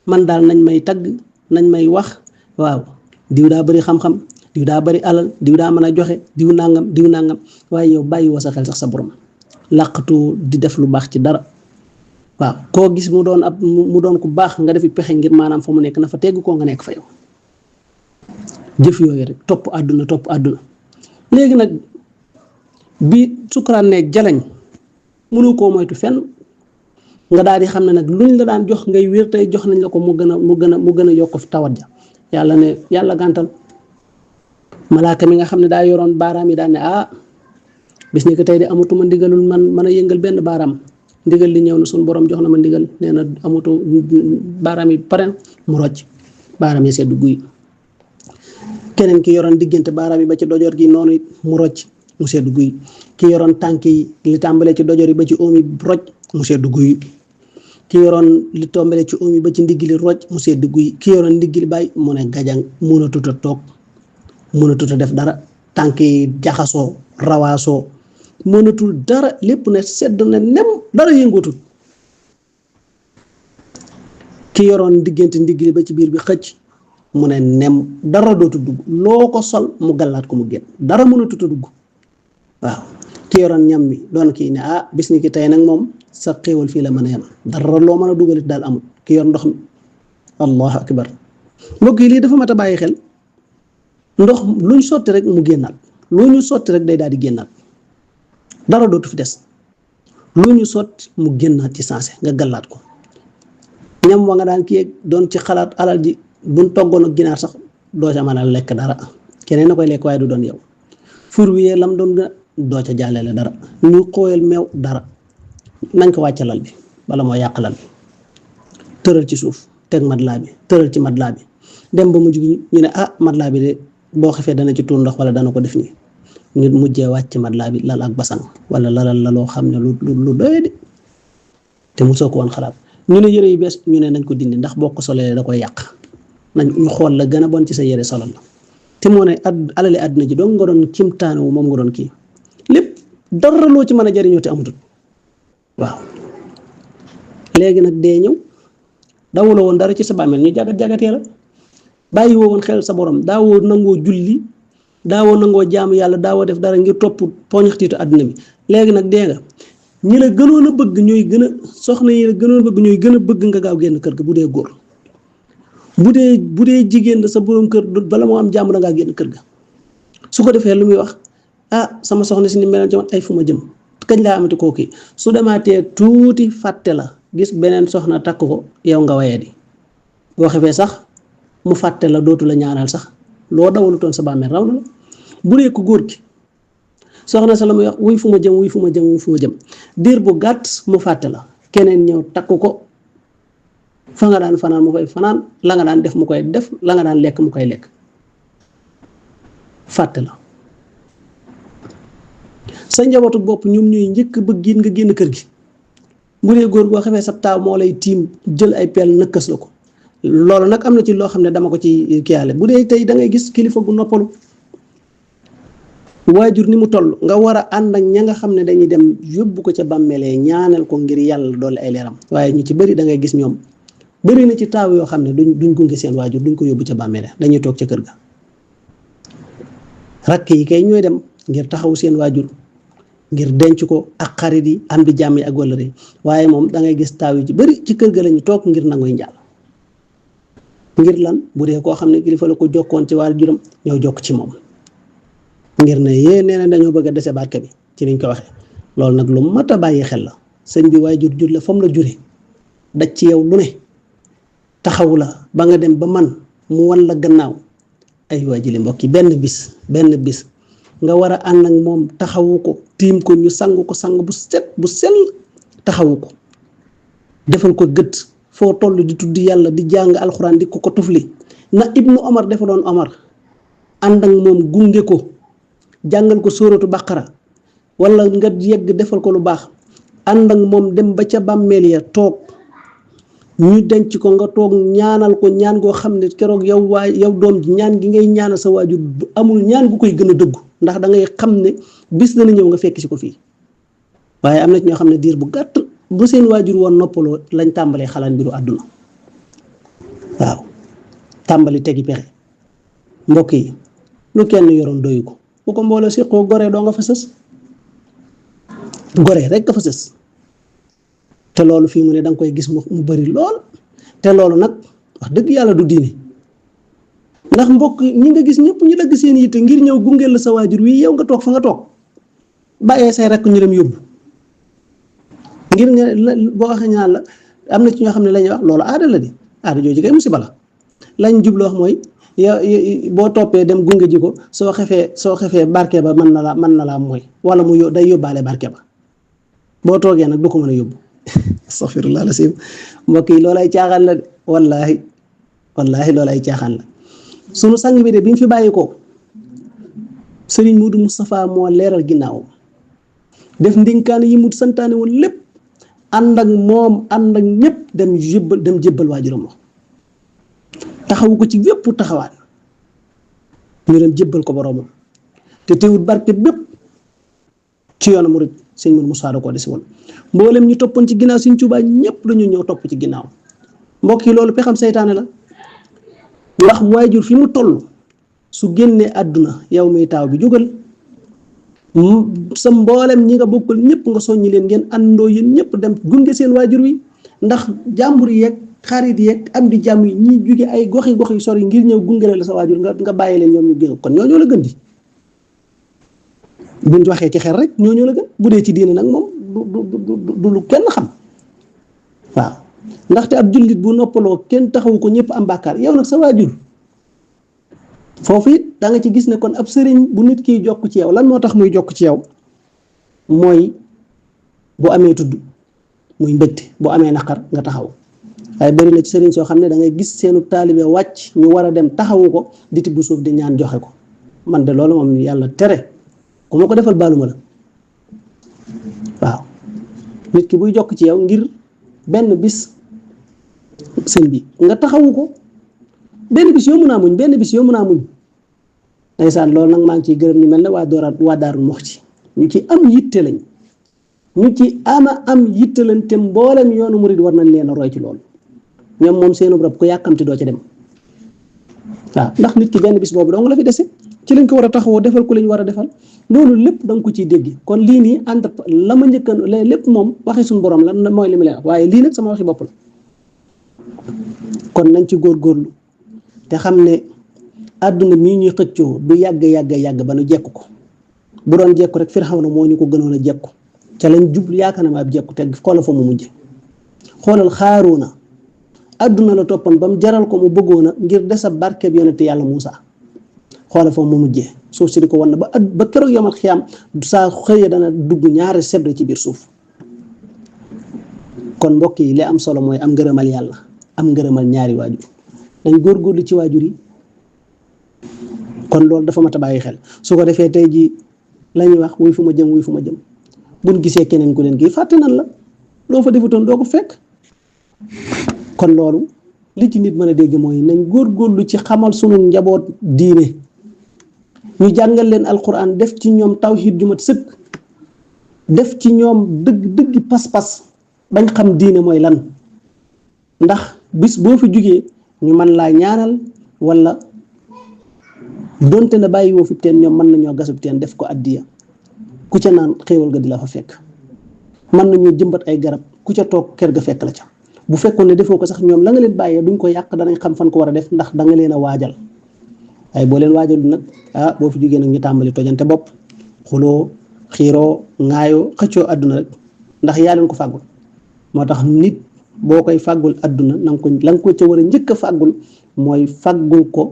man daal nañ may tagg nañ may wax waaw diw daa bëri xam-xam diw daa bëri alal diw daa mën a joxe diw nangam waaye yow bàyyi woo sa xel sax sa borom làqatu di def lu baax ci dara waaw koo gis mu doon ku baax nga defi pexe ngir maanaam fa mu nekk na fa tegg koo nga nekk fa yow jëf yooyu rek topp àdduna léegi nag bi sukkuraan ne jalañ mënu koo moytu fenn nga daal di xam ne nag luñ la daan jox ngay wér tey jox nañ la ko mu gën a yokk tawat ja yàlla gàntal malaaka mi nga xam ne daa yoroon baaraam yi daan ne bis ni ko tey de amatuma ndigalul man mën a yëngal benn baaraam ndigal li ñëw na suñu borom jox na ma ndigal nee na amatu baaraam yi pare mu rocc baaraam yi seddu guy keneen ki yoroon diggante baaraam yi ba ci dojor gi noonu it mu rocc mu seddu guy ki yoroon tànk yi li tàmbalee ci dojor yi ba ci oom yi rocc mu seddu guy ki yoroon li tàmbalee ci oom yi ba ci ndigg li rocc mu seddu guy ki yoroon ndigg li bàyyi mu ne gajang mënatut a toog mënatut a def dara tànk yi jaxasoo rawaasoo mënatul dara lépp ne sedd na nem dara yëngootul ki yoroon diggante ndigg li ba ci biir bi xëcc mu ne nem dara dootu dugg loo ko sol mu gallaat ko mu génn dara mënatut a dugg waaw ki yoroon ñam mi doon kii ne bis ni ki tey nag moom sa xéewal fii la mën a yem dara loo mën a dugalit daal amul ki yor ndox mi allahu akbar mbokk yi lii dafa mat a bàyyi xel ndox luñ sotti rek mu génnaat lu ñu sotti rek day daal di génnaat dara dootu fi des lu ñu sotti mu génnaat ci sensé nga gallaat ko ñam wa nga daan kii doon ci xalaat alal ji buñ toggoon ak ginaar sax doo ca mën a lekk dara keneen na koy lekk waaye du doon yow fur wi lam doon doo ca jàllale dara ñu xooyal meew dara nañ ko wàcce lal bi bala moo yàq lal bi tëral ci suuf teg matelas bi tëral ci matelas bi dem ba mujj ñu ne matelas bi de boo xefee dana ci tuur ndox wala dana ko def nii ñu mujjee wàcc matelas bi lal ak basang wala lalal la loo xam ne lu doy de te mosoo ko woon xalaat ñu ne yëre yu bees ñu ne nañ ko dindi ndax boo ko solee da koy yàq nañ ñu xool la gën a bon ci sa yëre solal la te moo ne alali àdduna ji doon nga doon kimtaane wu moom nga doon kii lépp dara loo ci mën a jariñoo te amatul waaw léegi nag dee ñëw dawuloo woon dara ci sa bàmmeel ñu jagatee la bàyyi woo woon xel sa borom daawoo nangoo julli daawoo nangoo jaamu yàlla daawoo def dara ngir topp poñaxtiitu àdduna bi léegi nag dee nga ñi la gënoon a bëgg ñooy gën a soxna yi la gënoon a bëgg ñooy gën a bëgg nga gaaw génn kër ga bu dee góor bu dee jigéen sa borom kër bala moo am jàmm da ngaa génn kër ga su ko defee lu muy wax sama soxna si ni mel ci man ay fu ma jëm kañ laa amati kooku su demaatee tuuti fàtte la gis beneen soxna takk ko yow nga waye di boo xefee sax mu fàtte la dootu la ñaanal sax loo dawalutoon sa bàmmeel raw na la bu dee ko góor gi soxna sa la muy wax wuy fu ma jëm diir bu gàtt mu fàtte la keneen ñëw takk ko fa nga daan fanaan mu koy fanaan la nga daan def mu koy def la nga daan lekk mu koy lekk fàtte la sa njabootu bopp ñoom ñooy njëkk bëgg nga génn kër gi bu dee góor boo xamee sa taaw moo lay tiim jël ay peel nëkkas la ko loolu nag am na ci loo xam ne dama ko ci kiyaale bu dee tey da ngay gis kilifa gu noppalu waajur ni mu toll nga war a ànd ak ña nga xam ne dañuy dem yóbbu ko ca bàmmeelee ñaanal ko ngir yàlla doole ay leeram waaye ñu ci bëri da ngay gis ñoom bëri na ci taaw yoo xam ne duñ gunge seen waajur duñ ko yóbbu ca bàmmeelee dañuy toog ca kër ga rakk yi kay ñooy dem ngir taxaw seen waajur ngir denc ko ak xarit yi am di jàmm yi ak wëllëre waaye moom da ngay gis taaw yi ci bëri ci kër ga lañu toog ngir nanguy njàll ngir lan bu dee koo xam ne kilifa la ko jokkoon ci waajuram ñoo jokk ci moom ngir ne yee nee na dañoo bëgg a dese barke bi ci liñ ko waxee loolu nag lu mat a bàyyi xel la sëñ bi waajur jur la fam la jure daj ci yow lu ne taxaw la ba nga dem ba man mu wan la gannaaw ay waajili mbokk yi benn bis nga war a ànd ak moom taxawu ko tiim ko ñu sang ko sang bu set bu sell taxawu ko defal ko gët foo toll di tudd yàlla di jàng alxuraan di ko tufli na ibnu omar dafa doon omar ànd ak moom gunge ko jàngal ko sóoratu baqara wala nga yegg defal ko lu baax ànd ak moom dem ba ca bàmmeel ya toog ñu denc ko nga toog ñaanal ko ñaan goo xam ne keroog yow doom ji ñaan gi ngay ñaanal sa waajur amul ñaan gu koy gën a dëggu ndax da ngay xam ne bis dana ñëw nga fekk si ko fii waaye am na ci ñoo xam ne diir bu gàtt bu seen waajur woon noppaloo lañ tàmbalee xalaat mbiru àdduna waaw tàmbali tegi pexe mbokk yi lu kenn yoroon doyu ko bu ko mbooloo siqoo goree doo nga fa sës goree rek nga fa sës te loolu fii mu ne danga koy gis mu bari lool te loolu nag wax dëgg yàlla du diine ndax mbokk ñi nga gis ñëpp ñu dagg seen yitte ngir ñëw gungeel la sa waajur wi yow nga toog fa nga toog bàyyee say rekk ñu dem yóbbu ngir nga boo waxee ñaan la am na ci ñoo xam ne la ñuy wax loolu aada la di aada jooju kay musiba la lañ jubloo wax mooy boo toppee dem gunge ji ko soo xefee barke ba mën na laa mooy wala day yóbbaale barke ba boo toogee nag du ko mën a yóbbu astaghfirullah la sim mbokk yi loolu ay caaxaan la de wallaahi loolu ay caaxaan la sunu sang bi de bi ñu fi bàyyi ko Serigne Modou Moustapha moo leeral ginnaawam def ndinkaane yi mu santaane woon lépp ànd ak moom ànd ak ñëpp dem jébbal waajuram wax taxawu ko ci bépp taxawaat ñu dem jébbal ko boroomam te teewut barke bépp ci yoonu murid sëñ Modou Moustapha da koo desi woon mboolem ñu toppoon ci ginnaaw Sëñ Tuubaa ñëpp dañu ñëw topp ci ginnaaw mbokk yi loolu pexam seytaane la ndax waajur fi mu toll su génnee àdduna yow muy taaw bi jógal sa mboolem ñi nga bokkal ñëpp nga soññi leen ngeen àndoo yéen ñëpp dem gunge seen waajur wi ndax jàmbur yeeg xarit yeeg am di jàmm yi ñi jóge ay gox yu sori ngir ñëw gunge la sa waajur nga bàyyi leen ñoom ñu génn kon ñoo la gën di buñ waxee ci xel rek ñoo la gën bu dee ci diine nag moom du lu kenn xam waaw ndaxte ab jullit bu noppaloo kenn taxawu ko ñëpp am bàkkaar yow nag sa waajur foofu it da nga ci gis ne kon ab sëriñ bu nit kiy jokk ci yow lan moo tax muy jokk ci yow mooy bu amee tudd muy mbégte bu amee naqar nga taxaw waaye bari na ci sëriñ soo xam ne da ngay gis seenu taalibe wàcc ñu war a dem taxawu ko di tibb suuf di ñaan joxe ko man de loolu moom yàlla tere ku ma ko defal baaluma la waaw nit ki buy jokk ci yow ngir benn bis sëñ bi nga taxawu ko benn bis yoo mën a muñ ndeysaan loolu nag maa ngi ciy gërëm ñu mel ne waa Daaru Muxti ñu ci am yitte lañ am yitte lañ te mboolem yoonu murid war nañ leen a roy ci loolu ñoom moom seenu rab ko yàkkamti doo ca dem waaw ndax nit ki benn bis boobu dong la fi dese ci lañ ko war a taxawoo defal ko lañ war a defal loolu lépp da nga ko ciy dégg kon lii nii la ma njëkkan lépp moom waxi suñu borom la mooy li mu leen wax waaye lii nag sama waxi bopp la kon nañ ci góorgóorlu te xam ne àdduna mii ñuy xëccoo du yàgg ba nu jekku ko bu doon jekku rek Firawna moo ñu ko gënoon a jekku ca lañ jublu yaakaar na ma ab jekku te xoola fa mu mujje xoolal Xaaruuna àdduna la toppoon ba mu jaral ko mu bëggoon a ngir des a barke bi yonente yàlla Muusa xoola fa mu mujjee suuf si di ko wan na ba keroog yomal xiyaam saa xëye dana dugg ñaari sebre ci biir suuf kon mbokk yi li am solo mooy am ngërëmal yàlla am ngërëmal ñaari waajur dañ góorgóorlu ci waajur yi kon loolu dafa mat a bàyyi xel su ko defee tey jii la ñuy wax wuy fu ma jëm buñ gisee keneen ku leen kii fàtte nan la loo fa defutoon doo ko fekk kon loolu li ci nit mën a dégg mooy nañ góorgóorlu ci xamal sunu njaboot diine ñu jàngal leen alquran def ci ñoom tawhid ju mat sëkk def ci ñoom dëgg pas-pas bañ xam diine mooy lan ndax bis boo fi jugee ñu mën laa ñaanal wala donte na bàyyi woo fi teen ñoom mën nañoo gasub teen def ko addiya ku ca naan xéewal ga di la fa fekk mën nañoo jëmbat ay garab ku ca toog kër ga fekk la ca bu fekkoon ne defoo ko sax ñoom la nga leen bàyyee duñ ko yàq danañ xam fan ko war a def ndax da nga leen a waajal waaye boo leen waajalul nag boo fi jugee nag ñu tàmbali tojante bopp xuloo xiiroo ŋaayoo xëccoo àdduna rek ndax yaa leen ko fàggul moo tax nit boo koy fàggul àdduna na nga ko la nga ko ca war a njëkk a fàggul mooy fàggul ko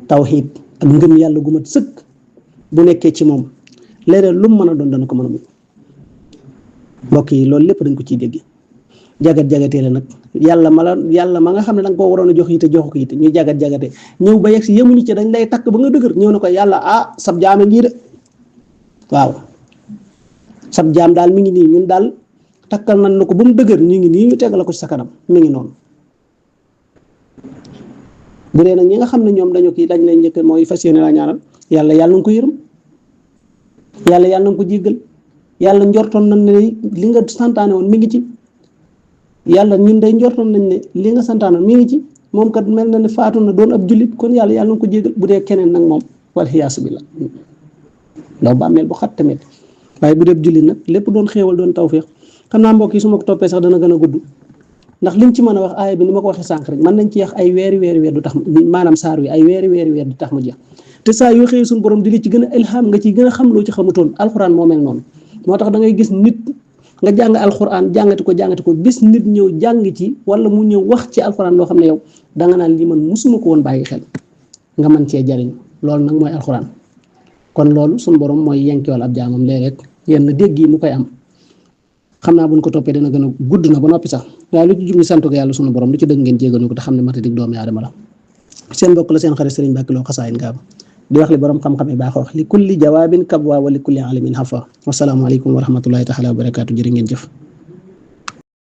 tawxiid ak ngëm yàlla gu mat sëkk bu nekkee ci moom léeg-léeg lu mu mën a doon dana ko mën a mujj mbokk yi loolu lépp dañ ko ciy dégg jagat-jagatee la nag yàlla ma nga xam ne da nga koo waroon a jox yite jox ko yite ñu jagat-jagate ñëw ba yegg si yemuñu ci dañ lay takk ba nga dëgër ñëw na ko yàlla sab jaame ngii de waaw sab jaam daal mi ngi nii ñun daal takkal nañ na ko ba mu dëgër ñu ngi nii ñu tegal ko ci sa kanam mi ngi noonu bu dee nag ñi nga xam ne ñoom dañu kii dañ lay njëkk mooy fas yéene la ñaanal yàlla na nga ko yërëm yàlla na nga ko jéggal yàlla njortoon nañ ne li nga santaane woon mi ngi ci yàlla ñun day njortoon nañ ne li nga santaane woon mi ngi ci moom kat mel na ne faatu na doon ab jullit kon yàlla na nga ko jéggal bu dee keneen nag moom wal xiyaasu billah ndaw bàmmeel bu xat tamit waaye bu dee jullit nag lépp doon xéewal doon tawféex xam naa mbokk yi su ma ko toppee sax dana gën a gudd ndax liñ ci mën a wax aaya bi ni ma ko waxee sànq rek mën nañ ci wax ay weeri weer du tax maanaam saar wi ay weeri weer du tax mu jeex te saa yoo xëyee suñu borom di li ci gën a ilham nga ci gën a xam loo ci xamutoon alxuraan moo mel noonu moo tax da ngay gis nit nga jàng alxuraan jàngati ko bis nit ñëw jàng ci wala mu ñëw wax ci alxuraan loo xam ne yow danga naan li man musuma ko woon bàyyi xel nga mën cee jariñ loolu nag mooy alxuraan kon loolu suñu borom mooy yenkeewal ab jaamam léeg-léeg yenn dégg yi mu koy am xam naa buñ ko toppee dana gën a gudd na ba noppi sax waaye lu ci jug ñu sant ko yàlla sunu borom lu ci dëgg ngeen jégal ñu ko te xam ne matadik doomi aadama la seen mbokk la seen xarit Sëriñ Mbàkke Lo Xasaayid Ngaaba di wax li borom xam-xam yi baax wax li kulli jawaabin kabwa wa li kulli alimin hafa wasalaamu aleykum wa rahmatullahi taala wa barakaatu jërë ngeen jëf